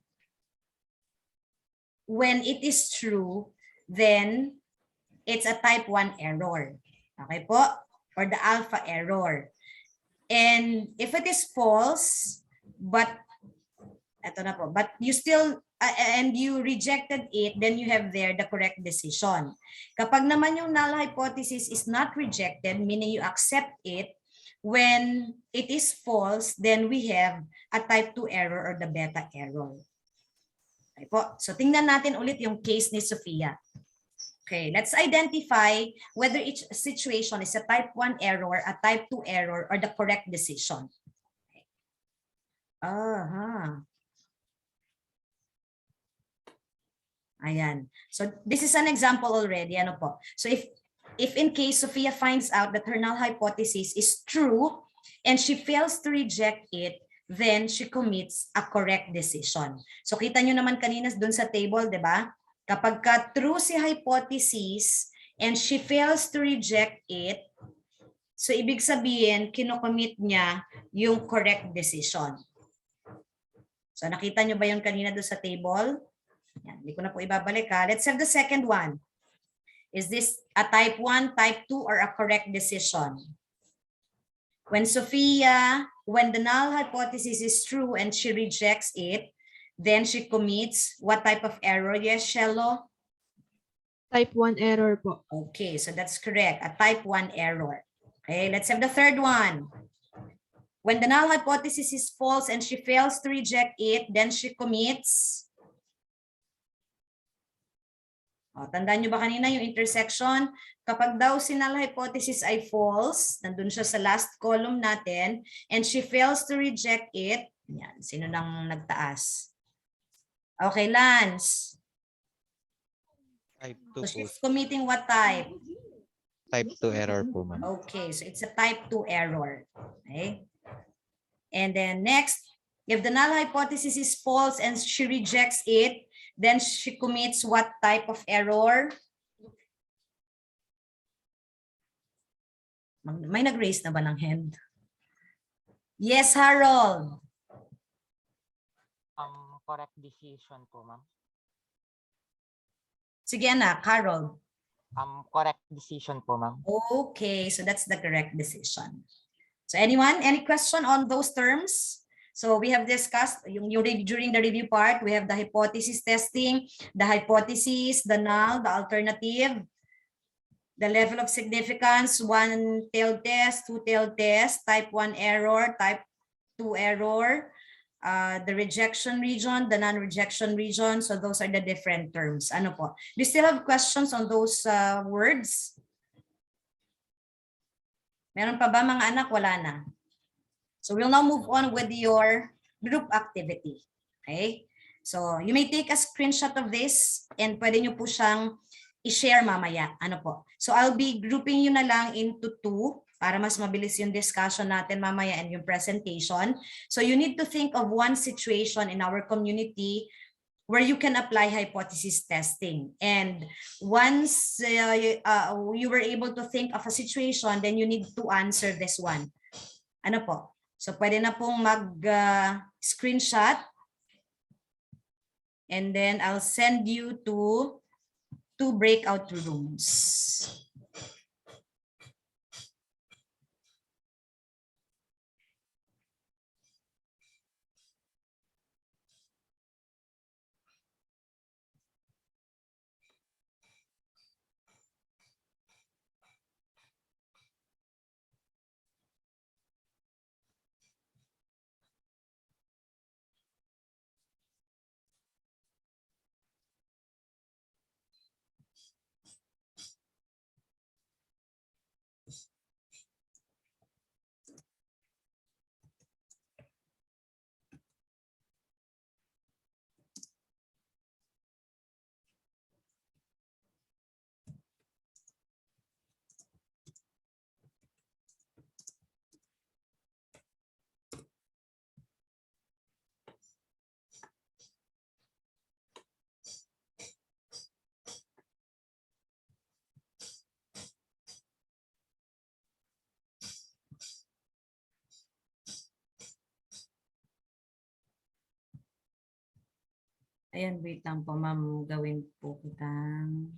A: when it is true, then it's a type 1 error. Okay po? Or the alpha error. And if it is false, but eto na po, but you still and you rejected it, then you have there the correct decision. Kapag naman yung null hypothesis is not rejected, meaning you accept it, when it is false, then we have a type 2 error or the beta error. Okay po. So tingnan natin ulit yung case ni Sophia. Okay, let's identify whether each situation is a type 1 error, a type 2 error, or the correct decision. Okay. Ayan. So this is an example already. Ano po? So if in case Sophia finds out that her null hypothesis is true and she fails to reject it, then she commits a correct decision. So kita nyo naman kanina dun sa table, di ba? Kapag true si hypothesis and she fails to reject it, so ibig sabihin, kinocommit niya yung correct decision. So nakita nyo ba yung kanina doon sa table? Yan, hindi ko na po ibabalik ha. Let's have the second one. Is this a type 1, type 2, or a correct decision? When the null hypothesis is true and she rejects it, then she commits what type of error? Yes, Shello?
K: Type 1 error po.
A: Okay, so that's correct. A type 1 error. Okay, let's have the third one. When the null hypothesis is false and she fails to reject it, then she commits. Tandaan nyo ba kanina yung intersection? Kapag daw si null hypothesis ay false, nandun siya sa last column natin, and she fails to reject it, yan, sino nang nagtaas? Okay, Lance.
P: Type 2
A: So
P: po.
A: she's committing what type?
P: Type 2 error po, ma'am.
A: Okay, so it's a type 2 error. Okay. And then next, if the null hypothesis is false and she rejects it, then she commits what type of error? May nag-raise na ba ng hand? Yes, Harold.
Q: Correct decision po, ma'am.
A: Sige anak, Harold.
Q: Correct decision po, ma'am.
A: Okay, so that's the correct decision. So anyone, any question on those terms? So we have discussed during the review part, we have the hypothesis testing, the hypothesis, the null, the alternative, the level of significance, one-tailed test, two-tailed test, type 1 error, type 2 error, the rejection region, the non-rejection region. So those are the different terms. Ano po? Do you still have questions on those words? Meron pa ba mga anak? Wala na. So we'll now move on with your group activity. Okay? So you may take a screenshot of this and pwede nyo po siyang i-share mamaya. Ano po? So I'll be grouping you na lang into 2 para mas mabilis yung discussion natin mamaya and yung presentation. So you need to think of one situation in our community where you can apply hypothesis testing. And once you were able to think of a situation, then you need to answer this one. Ano po? So pwede na pong mag-screenshot. And then I'll send you to 2 breakout rooms. Ayan, wait lang po, ma'am. Gawin po kitang...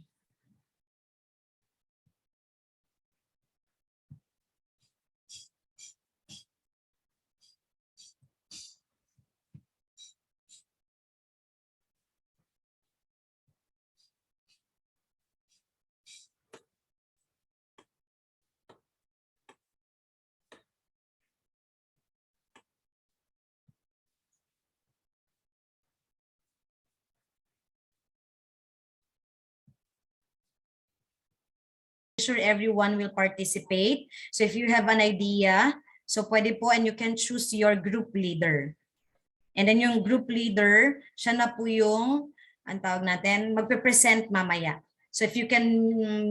A: Sure everyone will participate. So if you have an idea, so pwede po and you can choose your group leader. And then yung group leader, siya na po yung, ang tawag natin, magpe-present mamaya. So if you can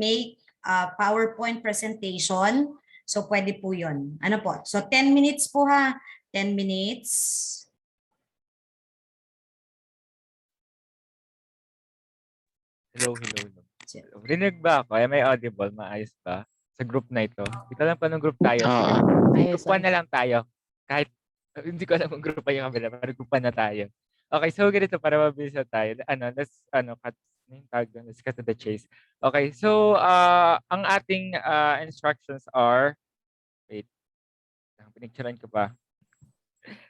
A: make a PowerPoint presentation, so pwede po yun. Ano po? So 10 minutes po ha. 10 minutes.
C: Hello. Rinig ba ako? Am I audible? Maayos ba? Sa group na ito? Hindi ko alam pa nung group tayo. Sige. Group 1 na lang tayo. Kahit hindi ko alam kung group pa yung kabila, pero group 1 na tayo. Okay, so ganito para mabilis na tayo. Let's cut to the chase. Okay, so ang ating instructions are, wait, pinicturean ko pa.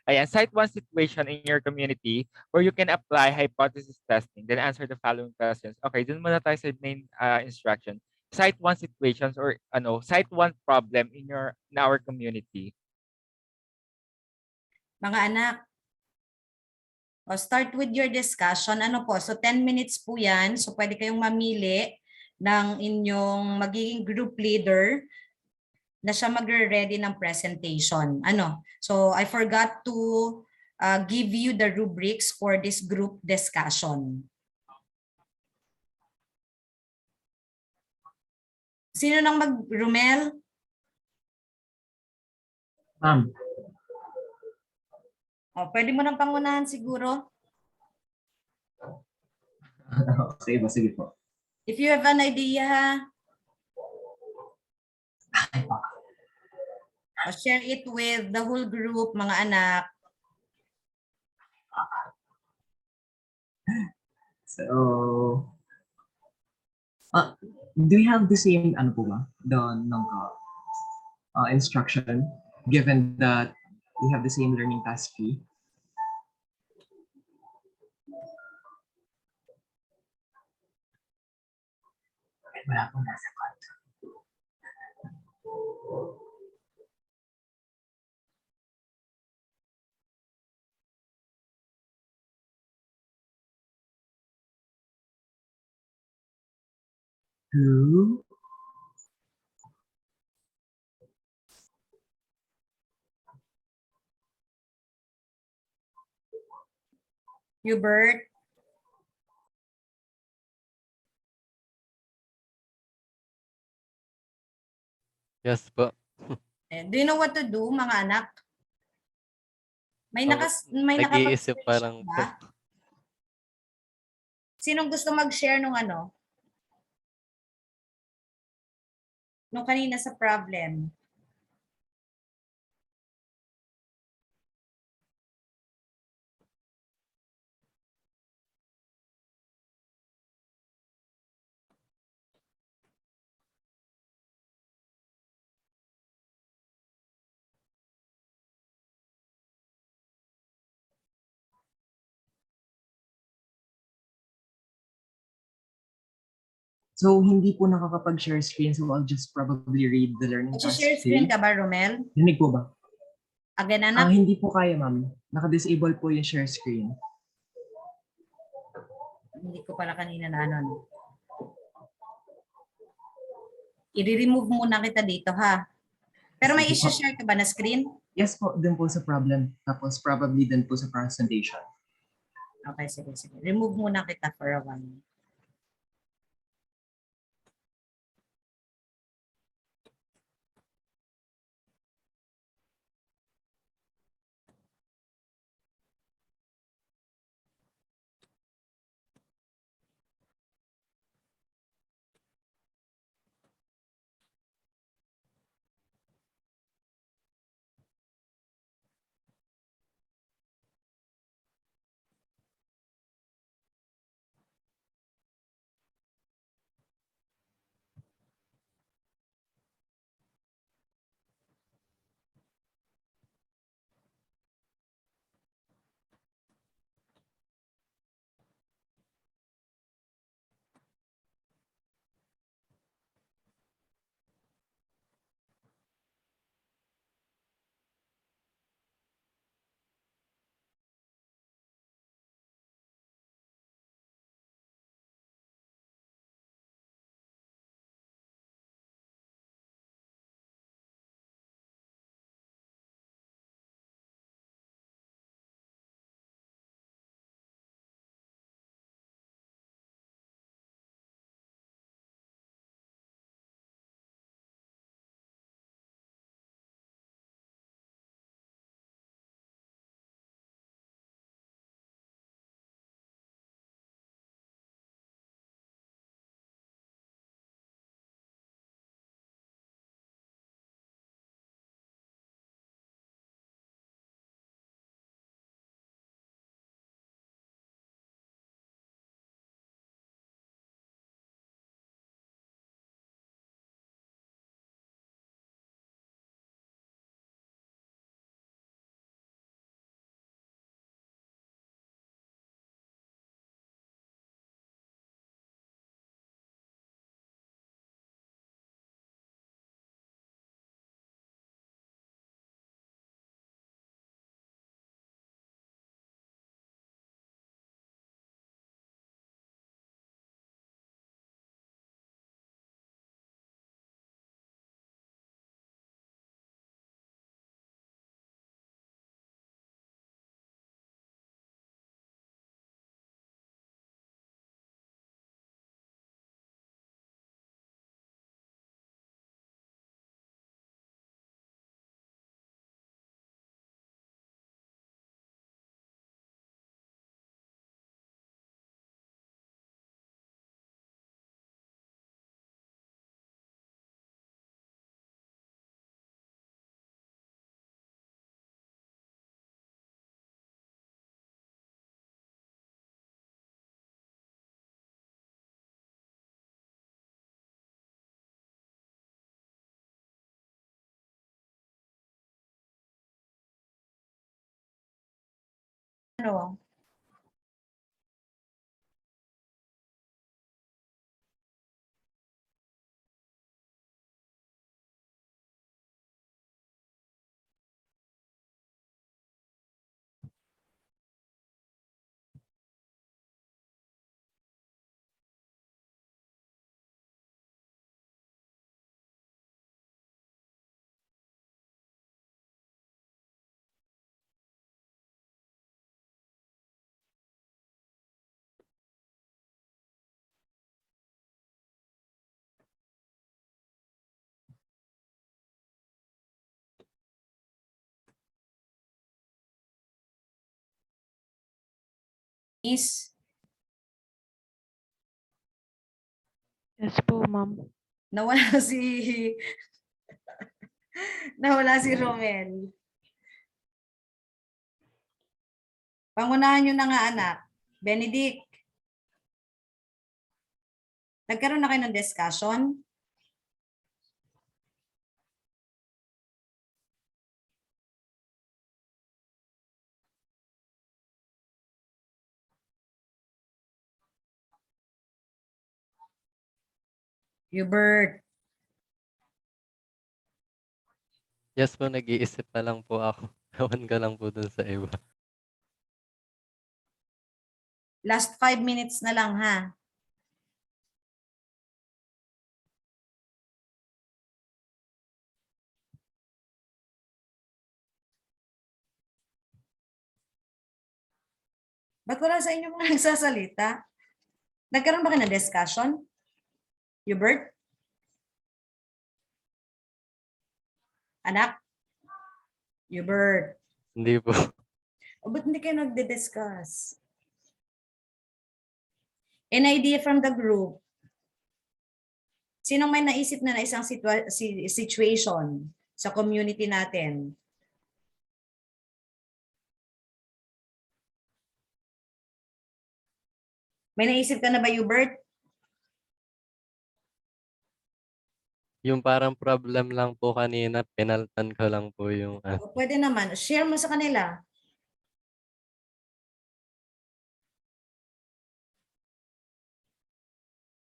C: Ayan, cite one situation in your community where you can apply hypothesis testing, then answer the following questions. Okay, dun muna tayo sa main instruction. Cite one situations or cite one problem in our community.
A: Mga anak, start with your discussion. Ano po? So 10 minutes po yan. So pwede kayong mamili ng inyong magiging group leader na siya magre-ready ng presentation. So I forgot to give you the rubrics for this group discussion. Sino nang Romel?
E: Ma'am.
A: Pwede mo nang pangunahan siguro.
E: Sige po.
A: If you have an idea, share it with the whole group, mga anak.
E: So, do we have the same, instruction, given that we have the same learning task fee? Wala pong nasa kwarto. Hello?
A: Hubert?
R: Yes po.
A: Do you know what to do, mga anak? May
R: Nag-iisip
A: nakapag-search
R: pa lang po.
A: ba? Sinong gusto mag-share nung ano? Nung kanina sa problem?
E: So, hindi po nakakapag-share screen, so I'll just probably read the learning task
A: Mag-share screen
E: today.
A: ka ba, Romel?
E: Rinig po ba?
A: Again, anak?
E: Hindi po kaya, ma'am. Naka-disable po yung share screen.
A: Hindi ko pala kanina na ano. No? I-remove muna kita dito, ha? Pero may
E: Sige po.
A: isi-share ka ba na screen?
E: Yes po, dun po sa problem. Tapos probably dun po sa presentation.
A: Okay, sige, sige. Remove muna kita for a while. Ano? Is
M: Yes po, ma'am.
A: nawala si nawala si Romel. Pangunahan nyo na nga anak. Benedict. Nagkaroon na kayo ng discussion? Hubert.
R: Yes po, nag-iisip pa lang po ako. Ewan ko lang po dun sa iba.
A: Last 5 minutes na lang ha. Ba't wala sa inyo mga nagsasalita? Nagkaroon ba kayo ng discussion? Hubert? Anak? Hubert?
R: Hindi po.
A: O ba't hindi kayo nagdi-discuss? An idea from the group. Sinong may naisip na isang situation sa community natin? May naisip ka na ba, Hubert?
R: Yung parang problem lang po kanina, pinaltan ko lang po yung
A: O, pwede naman. Share mo sa kanila.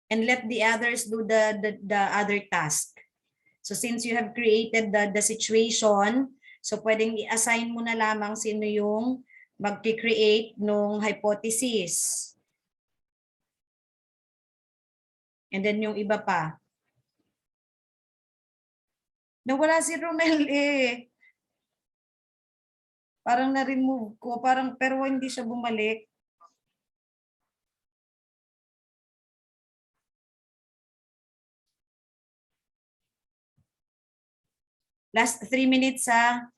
A: And let the others do the other task. So since you have created the situation, so pwedeng i-assign mo na lamang sino yung mag-create nung hypothesis. And then yung iba pa. Nawala si Romel eh. Parang na-remove ko, pero hindi siya bumalik. Last 3 minutes ha.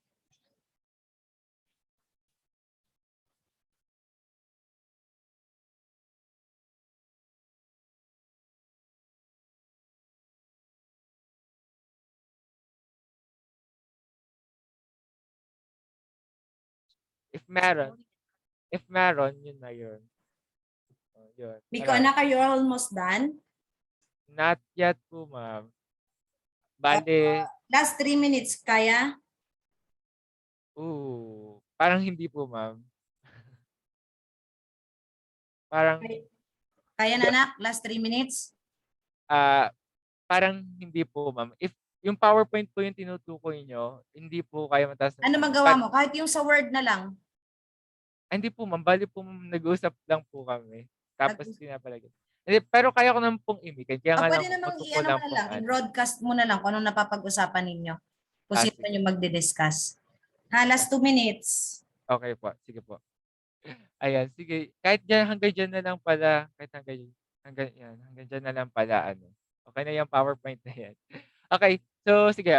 C: If meron, yun na yun. Oh, yun.
A: Miko,
C: Marami.
A: anak, are you almost done?
C: Not yet po, ma'am. Bale,
A: Last 3 minutes, kaya?
C: parang hindi po, ma'am. Parang,
A: Kaya na anak, last 3 minutes?
C: parang hindi po, ma'am. If yung PowerPoint po yung tinutukoy nyo, hindi po kaya mataas.
A: Ano magawa mo? Kahit yung sa Word na lang.
C: Hindi po, ma'am. Bali po, ma'am, nag-usap lang po kami. Tapos pinapalagay. Hindi, pero kaya ko naman pong imikin. Kaya nga
A: Pwede
C: lang,
A: namang
C: pagkuko
A: i-ano mo
C: lang
A: na
C: po.
A: lang, i-broadcast mo na lang kung anong napapag-usapan ninyo. Kung sino
C: Sige.
A: yung magdi-discuss. Ha, last 2 minutes.
C: Okay po. Sige po. Ayan, sige. Kahit dyan, hanggang dyan na lang pala. Kahit hanggang dyan na lang pala. Ano. Okay na yung PowerPoint na yan. Okay. So, sige.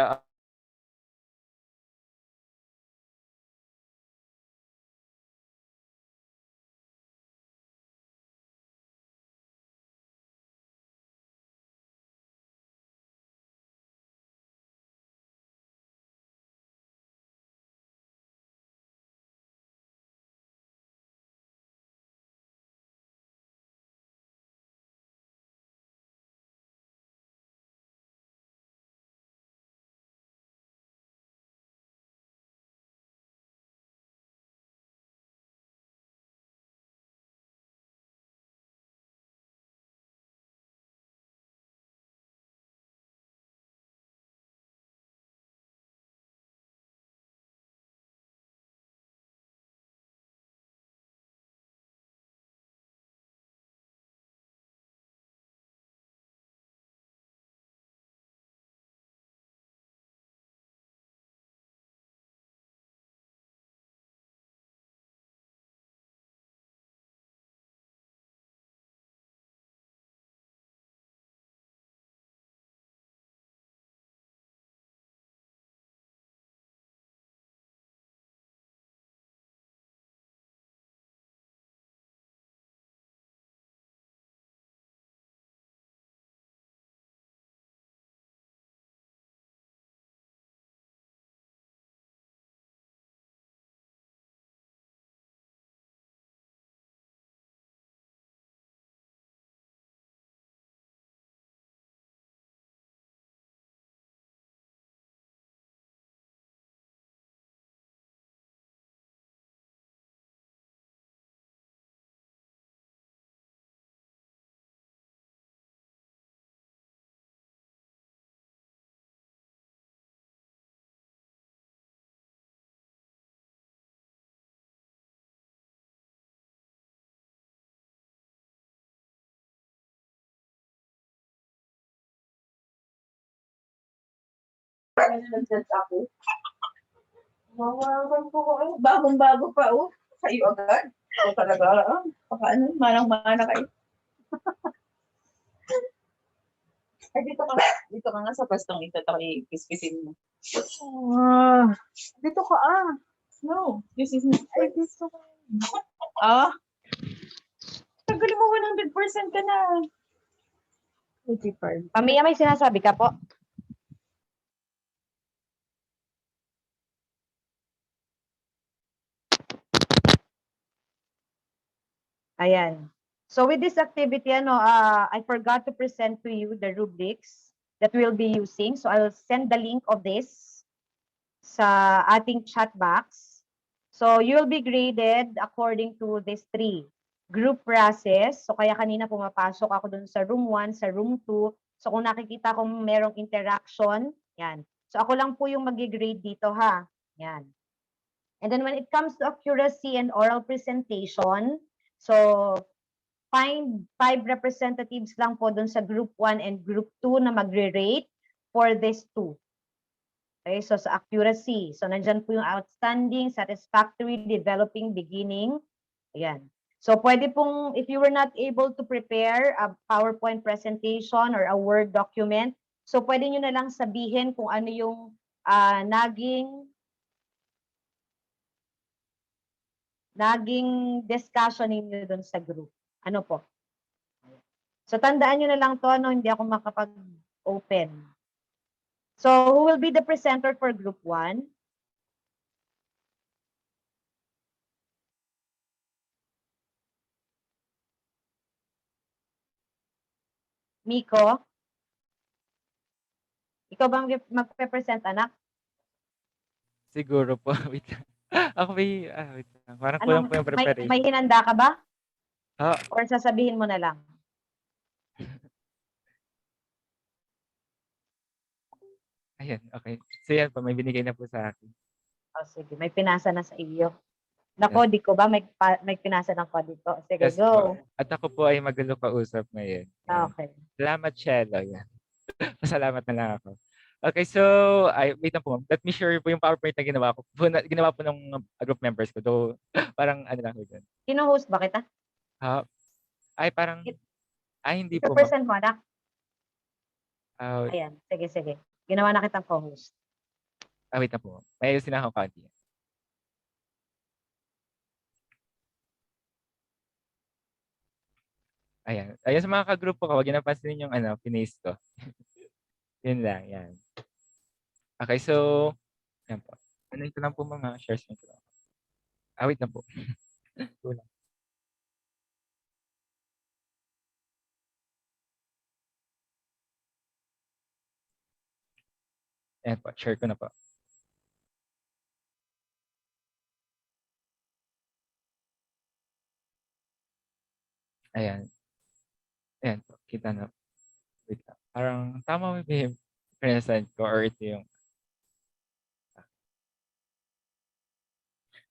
S: nag-judge ako. Mawawan po ko. Bagong-bago pa, oh. Kayo agad. O talaga, paano, manang-mana kayo. Ay, dito ka nga sa pastong ito, ito i-kiss-kissin mo. Dito ka, No, this is not. Ay, dito ka. Tagal mo 100% ka na.
T: Pamilya, may sinasabi ka po? Ayan. So with this activity, I forgot to present to you the rubrics that we'll be using. So I'll send the link of this sa ating chat box. So you'll be graded according to these 3 group process. So kaya kanina pumapasok ako dun sa room 1, sa room 2. So kung nakikita kong merong interaction, yan. So ako lang po yung mag-grade dito ha. Yan. And then when it comes to accuracy and oral presentation, so find 5 representatives lang po dun sa group 1 and group 2 na magre-rate for this 2. Okay, so sa accuracy. So nandyan po yung outstanding, satisfactory, developing, beginning. Ayan. So pwede pong, if you were not able to prepare a PowerPoint presentation or a Word document, so pwede nyo na lang sabihin kung ano yung naging discussion ninyo dun sa group. Ano po? So tandaan nyo na lang to, hindi ako makapag-open. So who will be the presenter for group 1? Miko? Ikaw ba magpe-present, anak?
C: Siguro po. Wait lang. Ako wait lang. Parang kulang po yung preparation.
T: May hinanda ka ba?
C: Ah,
T: Or sasabihin mo na lang?
C: Ayan, okay. So yan po, may binigay na po sa akin.
T: Oh, sige, may pinasa na sa iyo. Nako, di ko ba may pinasa ng dito? Sige,
C: Yes
T: go.
C: po. At ako po ay magulo kausap ngayon. Yan.
T: Okay.
C: Salamat, Shelo. Yan. Pasalamat na lang ako. Okay, so, wait lang po. Let me share po yung PowerPoint na ginawa ko. Ginawa po ng group members ko. Though, parang ano lang ko dyan.
T: Kino-host ba kita?
C: Hindi po, ma'am.
T: Ito-present mo, anak?
C: Ah,
T: Ayan, sige, sige. Ginawa na kitang co-host.
C: wait lang po. May ayusin na akong konti. Ayan. Ayan sa mga ka-group ko, wag niyo napansinin yung pinaste ko. Yun lang, yan. Okay, so, yan po. Ano ito lang po mga shares nyo. Wait na po. Kulang. Ayan po, share ko na po. Ayan. Ayan po, kita na. Wait lang. Parang tama yung present ko or ito yung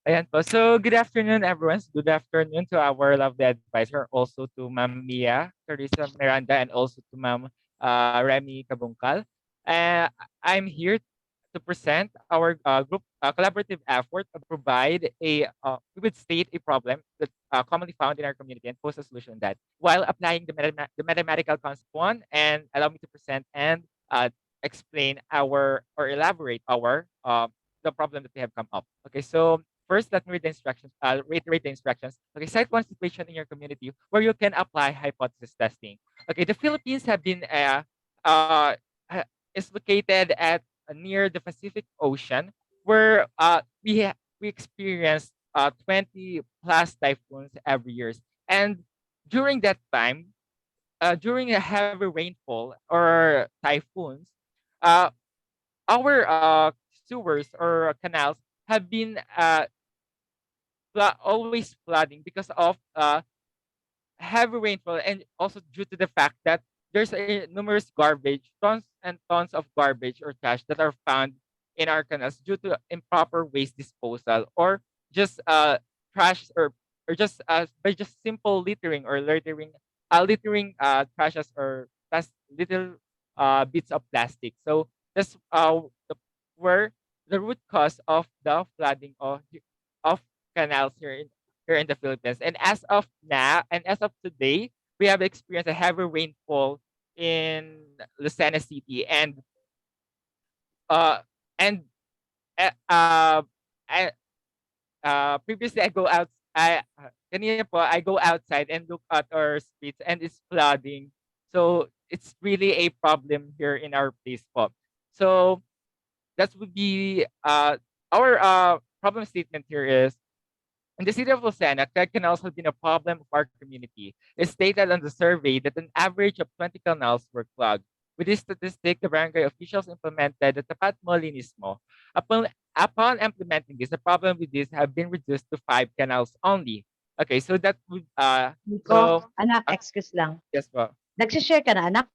C: Ayan po. So, good afternoon, everyone. Good afternoon to our lovely advisor, also to Ma'am Mia, Teresa Miranda, and also to Ma'am Remy Kabungkal. I'm here to present our group collaborative effort to provide we would state a problem that commonly found in our community and pose a solution that while applying the mathematical concept and allow me to present and explain or elaborate the problem that we have come up. Okay, so first, let me read the instructions. Reiterate the instructions. Okay, cite one situation in your community where you can apply hypothesis testing. Okay, the Philippines is located at near the Pacific Ocean, where we experience 20 plus typhoons every year. And during that time, during a heavy rainfall or typhoons, our sewers or canals have been always flooding because of heavy rainfall and also due to the fact that there's numerous garbage, tons and tons of garbage or trash that are found in our canals due to improper waste disposal or just trash or just by just simple littering trashes or little bits of plastic. So that's were the root cause of the flooding of canals here in the Philippines. And as of now, and as of today, we have experienced a heavy rainfall in Lucena City, uh and uh, uh, I, previously I go out kanina po I go outside and look at our streets and it's flooding. So it's really a problem here in our place po. So that would be our problem statement here is in the city of Lucena, clogged canals have been a problem of our community. It's stated on the survey that an average of 20 canals were clogged. With this statistic, the barangay officials implemented the Tapat Molinismo. Upon implementing this, the problem with this have been reduced to 5 canals only. Okay, so that would
T: Nico, anak, excuse lang.
C: yes po.
T: Nagsishare ka na, anak?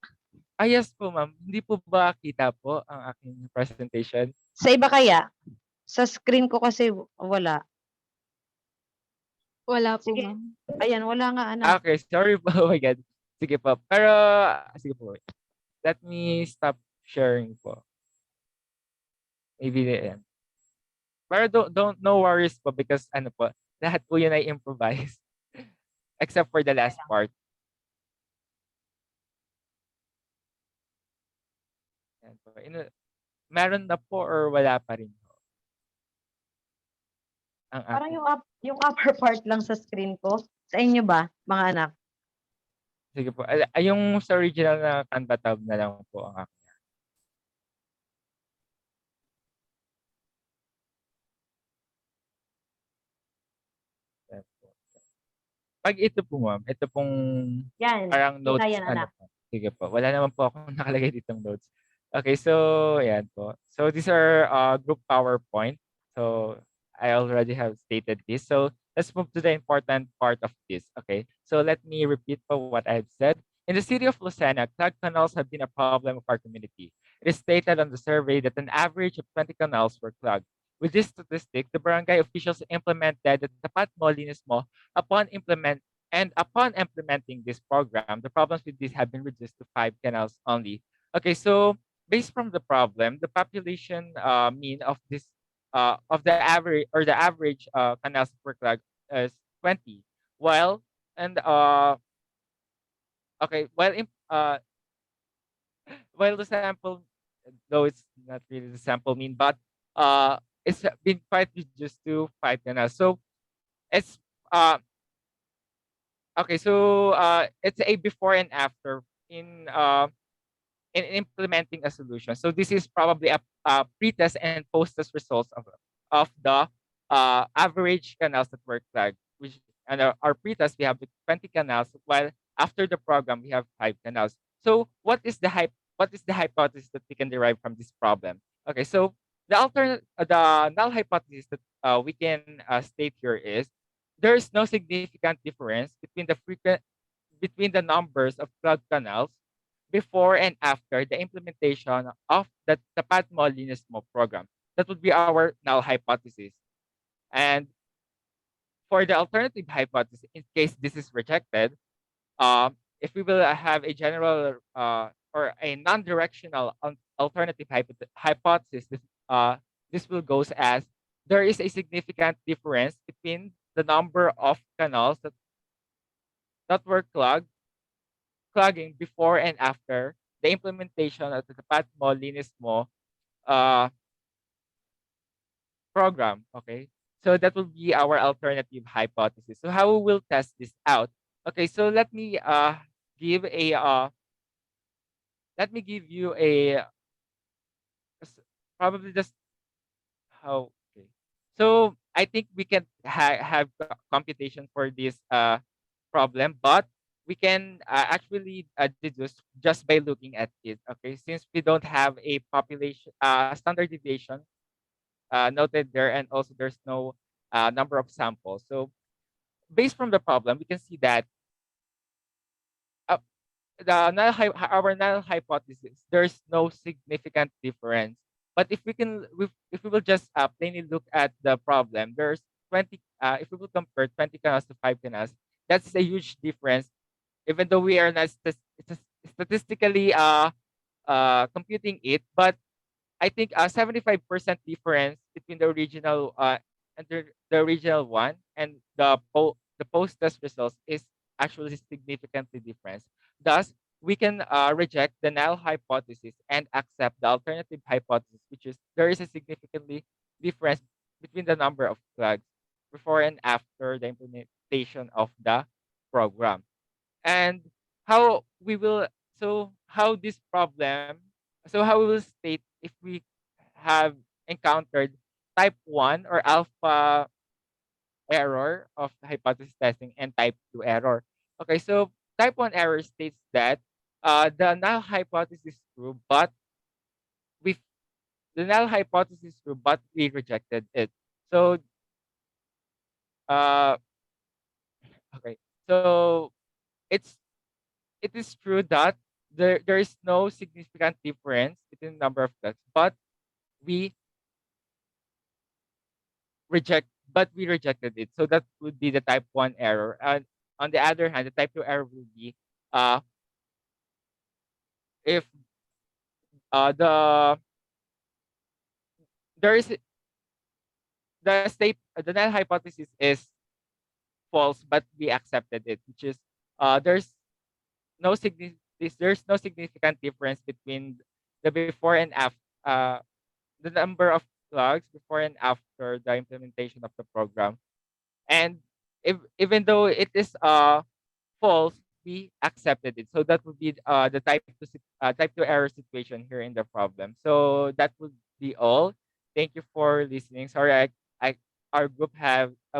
C: Yes po, ma'am. Hindi po ba kita po ang aking presentation?
T: Sa iba kaya? Sa screen ko kasi wala.
K: Wala po,
T: Sige.
K: ma'am.
T: Ayan, wala nga, anak.
C: Okay, sorry po. Oh my God. Sige po. Pero, sige po. Let me stop sharing po. Maybe, yan. Pero don't no worries po because ano po, lahat po yun ay improvise. Except for the last part. Yan po. Meron na po or wala pa rin po? Ang
T: Parang
C: aking.
T: yung upper part lang sa screen ko. Sa inyo ba, mga anak?
C: Sige po. Yung sa original na Canva tab na lang po ang aking. Yan po. Pag ito po, ma'am, ito pong
T: Yan,
C: parang
T: kita
C: notes.
T: yan,
C: Ano
T: anak.
C: po. Sige po. Wala naman po akong nakalagay ditong notes. Okay, so yan po. So these are group PowerPoint. So I already have stated this. So let's move to the important part of this. Okay, so let me repeat for what I've said. In the city of Lucena, clogged canals have been a problem of our community. It is stated on the survey that an average of 20 canals were clogged. With this statistic, the barangay officials implemented the Tapat Molinismo upon implementing this program. The problems with this have been reduced to 5 canals only. Okay, so based from the problem, the population mean of this of the average canals per clog is 20. While and okay, while the sample, though it's not really the sample mean, but it's been quite reduced to 5 canals. So it's okay, so it's a before and after in implementing a solution. So this is probably a pre-test and post-test results of the average canals that were flagged. Which and our pre-test we have 20 canals, while after the program we have 5 canals. So what is the hypothesis that we can derive from this problem? Okay, so the null hypothesis that we can state here is there is no significant difference between the numbers of clogged canals before and after the implementation of the Tapat Molinismo program. That would be our null hypothesis. And for the alternative hypothesis, in case this is rejected, if we will have a general or a non-directional alternative hypothesis, this will goes as there is a significant difference between the number of canals that were clogging before and after the implementation of the Tapat Molinismo program. Okay, so that will be our alternative hypothesis. So how we will test this out? Okay, so let me give you a probably just how. Okay, so I think we can have computation for this problem, but we can actually deduce just by looking at it. Okay, since we don't have a population standard deviation noted there, and also there's no number of samples. So based from the problem, we can see that our null hypothesis, there's no significant difference. But if we will just plainly look at the problem, there's 20. If we will compare 20 canals to 5 canals, that's a huge difference. Even though we are not statistically computing it, but I think 75% difference between the original and the original one and the post test results is actually significantly different. Thus, we can reject the null hypothesis and accept the alternative hypothesis, which is there is a significantly difference between the number of flags before and after the implementation of the program. And how we will how this problem, how we will state if we have encountered type 1 or alpha error of the hypothesis testing and type 2 error. Okay, so type 1 error states that the null hypothesis is true, but we the null hypothesis is true, but we rejected it. So uh okay, so it's it is true that there is no significant difference between the number of flags, but we we rejected it. So that would be the type 1 error. And on the other hand, the type 2 error will be if the there is the null hypothesis is false, but we accepted it, which is there's no significant difference between the before and after the number of logs before and after the implementation of the program. And even though it is false, we accepted it. So that would be the type 2 error situation here in the problem. So that would be all. Thank you for listening. Sorry, our group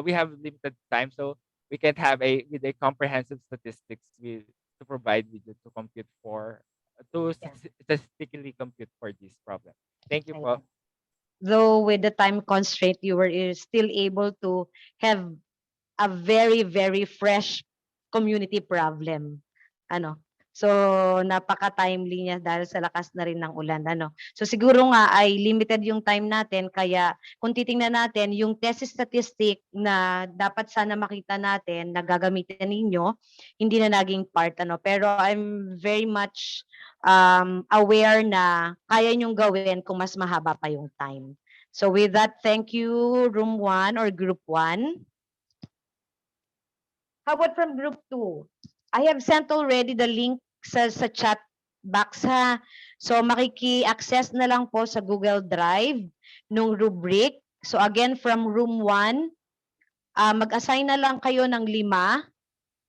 C: we have limited time, so we can't have a comprehensive statistics to provide with you to compute for statistically compute for this problem. Thank you, po.
T: Though with the time constraint, you were still able to have a very, very fresh community problem. Ano? So, napaka-timely niya dahil sa lakas na rin ng ulan. Ano? So, siguro nga ay limited yung time natin. Kaya, kung titingnan natin, yung test statistic na dapat sana makita natin na gagamitin ninyo, hindi na naging part. Ano? Pero I'm very much aware na kaya nyong gawin kung mas mahaba pa yung time. So, with that, thank you, Room 1 or Group 1. How about from Group 2? I have sent already the link sa chat box ha. So makiki-access na lang po sa Google Drive nung rubric. So again, from Room 1, mag-assign na lang kayo ng 5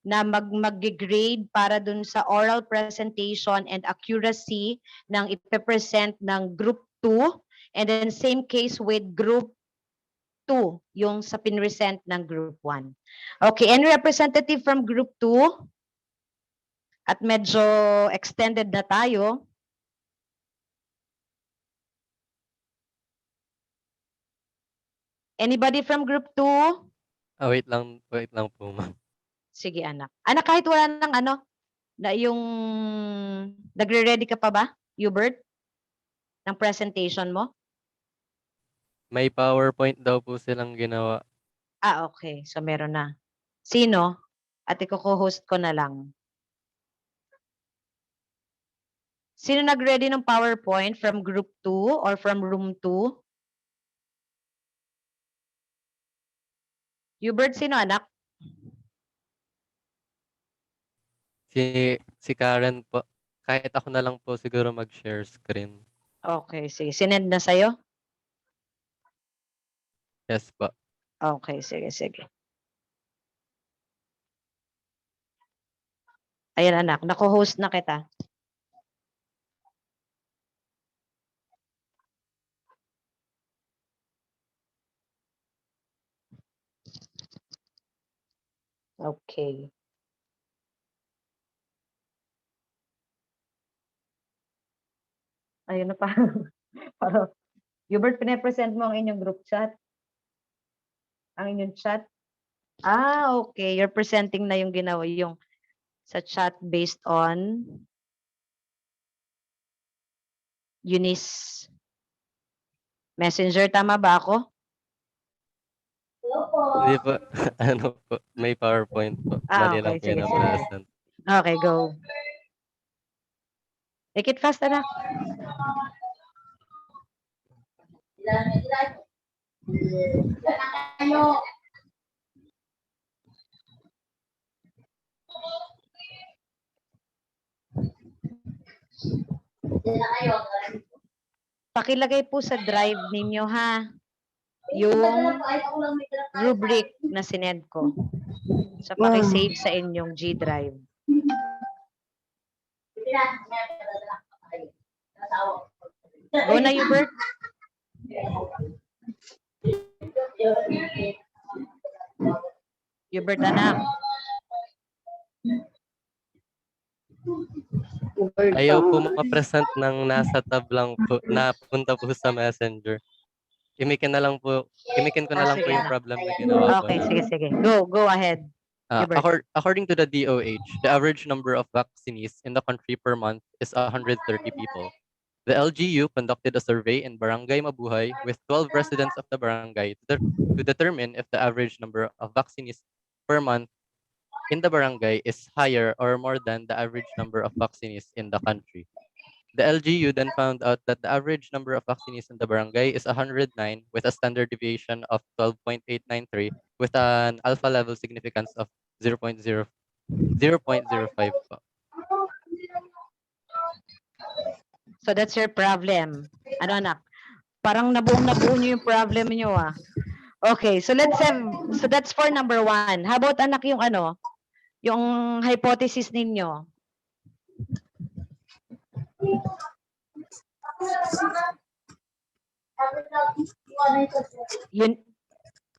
T: na mag-grade para dun sa oral presentation and accuracy ng ipe-present ng Group 2. And then same case with Group 2, yung sa pinresent ng Group 1. Okay, any representative from Group 2? At medyo extended na tayo. Anybody from Group 2?
R: Wait lang po, ma'am.
T: Sige, anak. Anak, kahit wala nang na yung nagre-ready ka pa ba, Hubert? Ng presentation mo?
R: May PowerPoint daw po silang ginawa.
T: Okay. So, meron na. Sino? At i-co-host ko na lang. Sino nag-ready ng PowerPoint from Group 2 or from Room 2? Hubert, sino anak?
R: Si Karen po. Kahit ako na lang po siguro mag-share screen.
T: Okay, sige. Sinend na sa'yo?
R: Yes po.
T: Okay, sige. Ayan anak, nako-host na kita. Okay. Ayun na pa. Parang, Hubert, pinapresent mo ang inyong group chat? Ang inyong chat? Okay. You're presenting na yung ginawa, yung sa chat based on Eunice Messenger. Tama ba ako?
R: Hindi po. Po, may PowerPoint po. Mali lang po
T: Okay.
R: yung
T: Sige.
R: present.
T: Okay, go. Make it fast, anak. Pakilagay po sa drive ninyo ha, yung rubric na sinend ko. So pakisave sa inyong G drive. Go na, Hubert. Hubert, anak.
R: Ayaw po makapresent ng nasa tab lang po, na punta po sa Messenger. Imikin ko na lang po yung problem na ginawa ko.
T: Okay, sige. Go ahead. Hubert.
R: According to the DOH, the average number of vaccinees in the country per month is 130 people. The LGU conducted a survey in Barangay Mabuhay with 12 residents of the barangay to determine if the average number of vaccinees per month in the barangay is higher or more than the average number of vaccinees in the country. The LGU then found out that the average number of vaccinees in the barangay is 109 with a standard deviation of 12.893 with an alpha level significance of 0.05 po.
T: So that's your problem. Ano anak? Parang nabuo niyo yung problem niyo ah. Okay, so that's for number 1. How about anak yung yung hypothesis ninyo?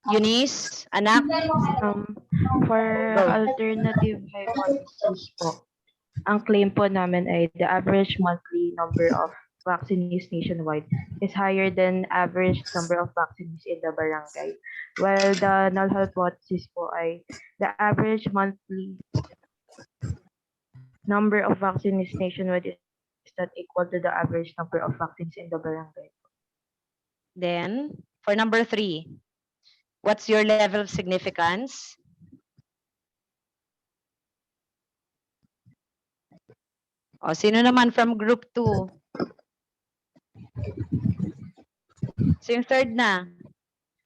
T: Eunice, anak?
M: For alternative hypothesis po, ang claim po namin ay the average monthly number of vaccinees nationwide is higher than average number of vaccinees in the barangay. While the null hypothesis po ay the average monthly number of vaccinees nationwide is not equal to the average number of vaccines in the barangay.
T: Then, for number 3, what's your level of significance? O, sino naman from group 2? So yung third na.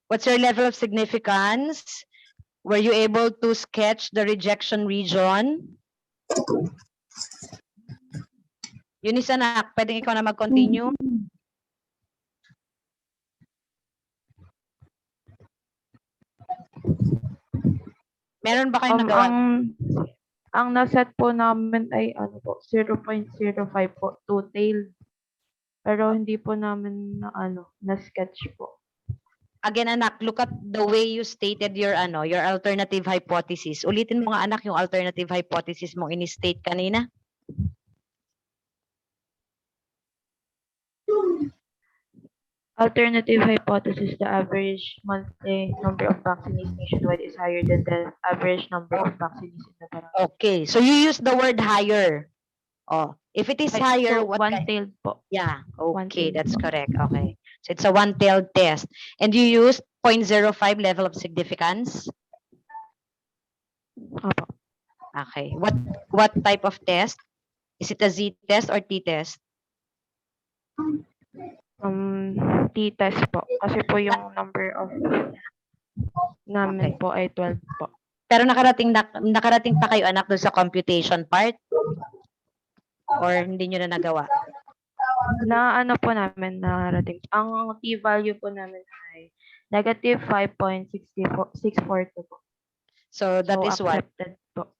T: What's your level of significance? Were you able to sketch the rejection region? Eunice, anak, pwedeng ikaw na mag-continue? Meron ba kayong nagawa?
M: Ang naset po namin ay 0.05 po, two-tailed. Pero hindi po namin na-sketch po.
T: Again, anak, look at the way you stated your your alternative hypothesis. Ulitin mo nga, anak, yung alternative hypothesis mo in-state kanina.
M: Alternative hypothesis, the average monthly number of vaccines nationwide is higher than the average number of vaccines in the barangay.
T: Okay, so you use the word higher. Oh, if it is higher,
M: So,
T: what
M: one-tailed po.
T: Yeah, okay,
M: One-tailed
T: that's
M: po.
T: correct. Okay. So it's a one-tailed test. And you use 0.05 level of significance?
M: Opo.
T: Okay. What type of test? Is it a Z test or T test?
M: T-test po. Kasi po yung number of namin po ay 12 po.
T: Pero nakarating pa kayo, anak, doon sa computation part? Or hindi nyo na nagawa?
M: Na po namin narating. Ang t-value po namin ay negative 5.642 po.
T: So that is what?
M: Accepted po.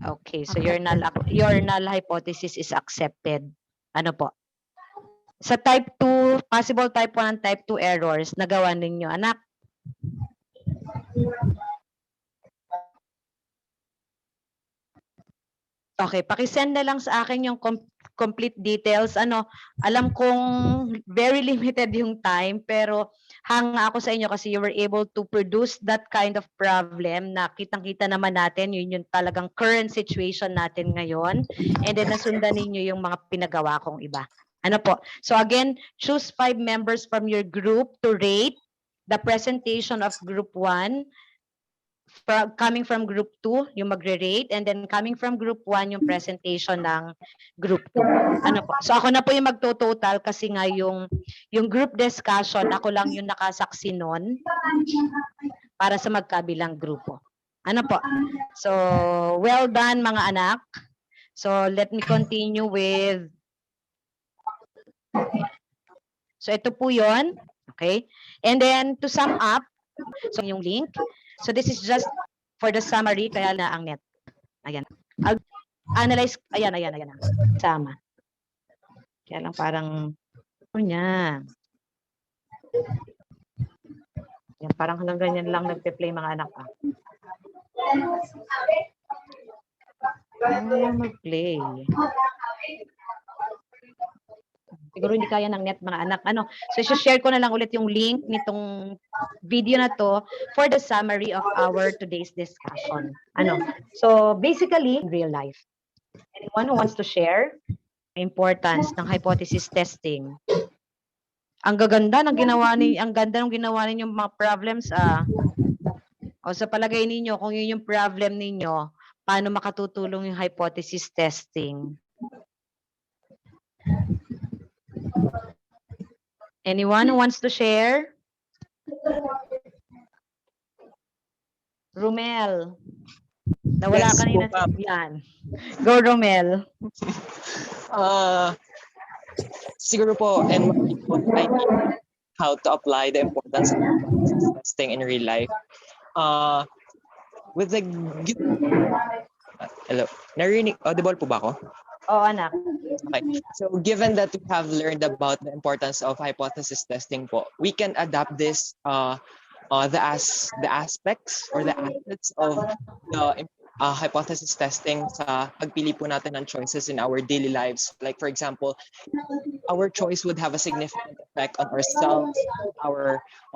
T: Okay, so your null hypothesis is accepted. Ano po? Sa type 2, possible type 1 and type 2 errors, nagawa ninyo, anak? Okay, pakisend na lang sa akin yung complete details. Alam kong very limited yung time, pero hanga ako sa inyo kasi you were able to produce that kind of problem na kitang-kita naman natin, yun yung talagang current situation natin ngayon. And then nasundan ninyo yung mga pinagawa kong iba. Ano po? So again, choose 5 members from your group to rate the presentation of group 1 coming from group 2, yung magre-rate, and then coming from group 1, yung presentation ng group 2. Ano po? So ako na po yung magto-total kasi nga yung group discussion, ako lang yung nakasaksi nun para sa magkabilang grupo. Ano po? So, well done mga anak. So, let me continue with... So, ito po yun. Okay? And then, to sum up, so yung link. So, this is just for the summary, kaya na ang net. Ayan. I'll analyze, ayan. Sama. Kaya lang parang, ano niya. Yan, parang hanggang ganyan lang nagpe-play mga anak. Ayaw mag-play. Siguro hindi kaya ng net mga anak. Ano? So, share ko na lang ulit yung link nitong video na to for the summary of our today's discussion. Ano? So, basically, in real life. Anyone who wants to share the importance ng hypothesis testing? Ang gaganda ng ginawa ninyong mga problems o sa palagay ninyo kung yun yung problem ninyo, paano makatutulong yung hypothesis testing? Anyone who wants to share? Romel. Nawala
N: Yes,
T: kanina
N: po,
T: si Yan. Go, Romel.
N: Siguro po, and I mean how to apply the importance of hypothesis testing in real life. With the hello, narinig, audible po ba ako?
T: Oo, anak.
N: Okay. So given that we have learned about the importance of hypothesis testing po, we can adapt this the aspects or the assets of the hypothesis testing sa pagpili po natin ng choices in our daily lives. Like for example, our choice would have a significant effect on ourselves, on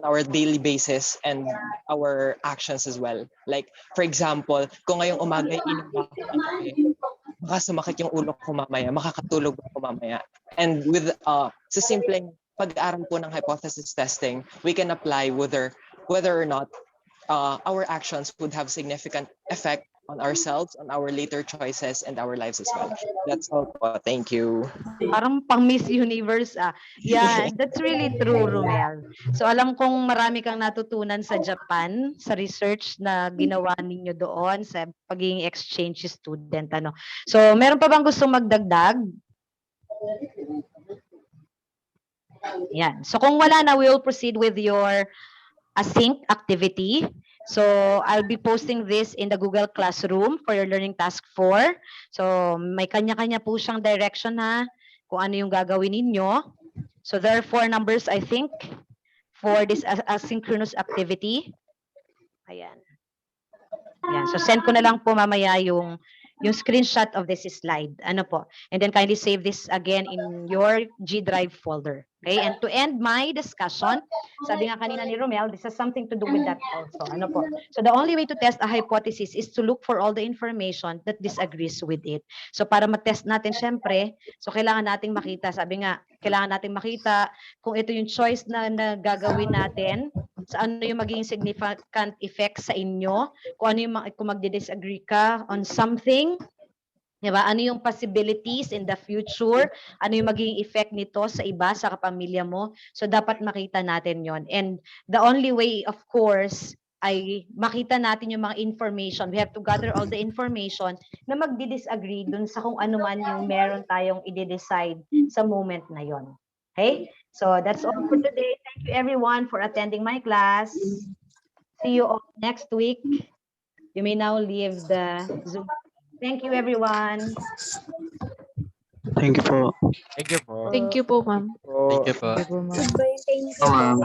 N: our daily basis, and our actions as well. Like for example, kung ngayong umaga inom ako ng kape, baka sumakit yung ulo ko mamaya, makakatulog ako mamaya. And with sa simpleng pag-aaral po ng hypothesis testing, we can apply whether or not our actions would have significant effect on ourselves, on our later choices, and our lives as well. That's all po. Thank you.
T: Parang pang Miss Universe Yeah, that's really true, Romel. So alam kong marami kang natutunan sa Japan, sa research na ginawa ninyo doon, sa pagiging exchange student. Ano. So meron pa bang gusto magdagdag? Yan. So kung wala na, we will proceed with your async activity. So I'll be posting this in the Google Classroom for your learning task 4. So may kanya-kanya po siyang direction kung ano yung gagawin ninyo. So there are 4 numbers I think for this asynchronous activity. Ayan. Ayan. So send ko na lang po mamaya yung screenshot of this slide. Ano po? And then kindly save this again in your G Drive folder. Okay? And to end my discussion, sabi nga kanina ni Romel, this has something to do with that also. Ano po? So the only way to test a hypothesis is to look for all the information that disagrees with it. So para matest natin syempre, so kailangan nating makita, sabi nga, kailangan nating makita kung ito yung choice na gagawin natin, sa ano yung magiging significant effect sa inyo, kung ano yung kung magdi-disagree ka on something, diba? Ano yung possibilities in the future? Ano yung magiging effect nito sa iba, sa kapamilya mo? So, dapat makita natin yon. And the only way, of course, ay makita natin yung mga information. We have to gather all the information na magdi-disagree dun sa kung ano man yung meron tayong i-decide sa moment na yon. Okay? So, that's all for today. Thank you everyone for attending my class. See you all next week. You may now leave the Zoom. Thank you, everyone.
D: Thank you po.
C: Thank you po.
K: Thank you po, ma'am.
R: Thank you po.
D: Ma'am.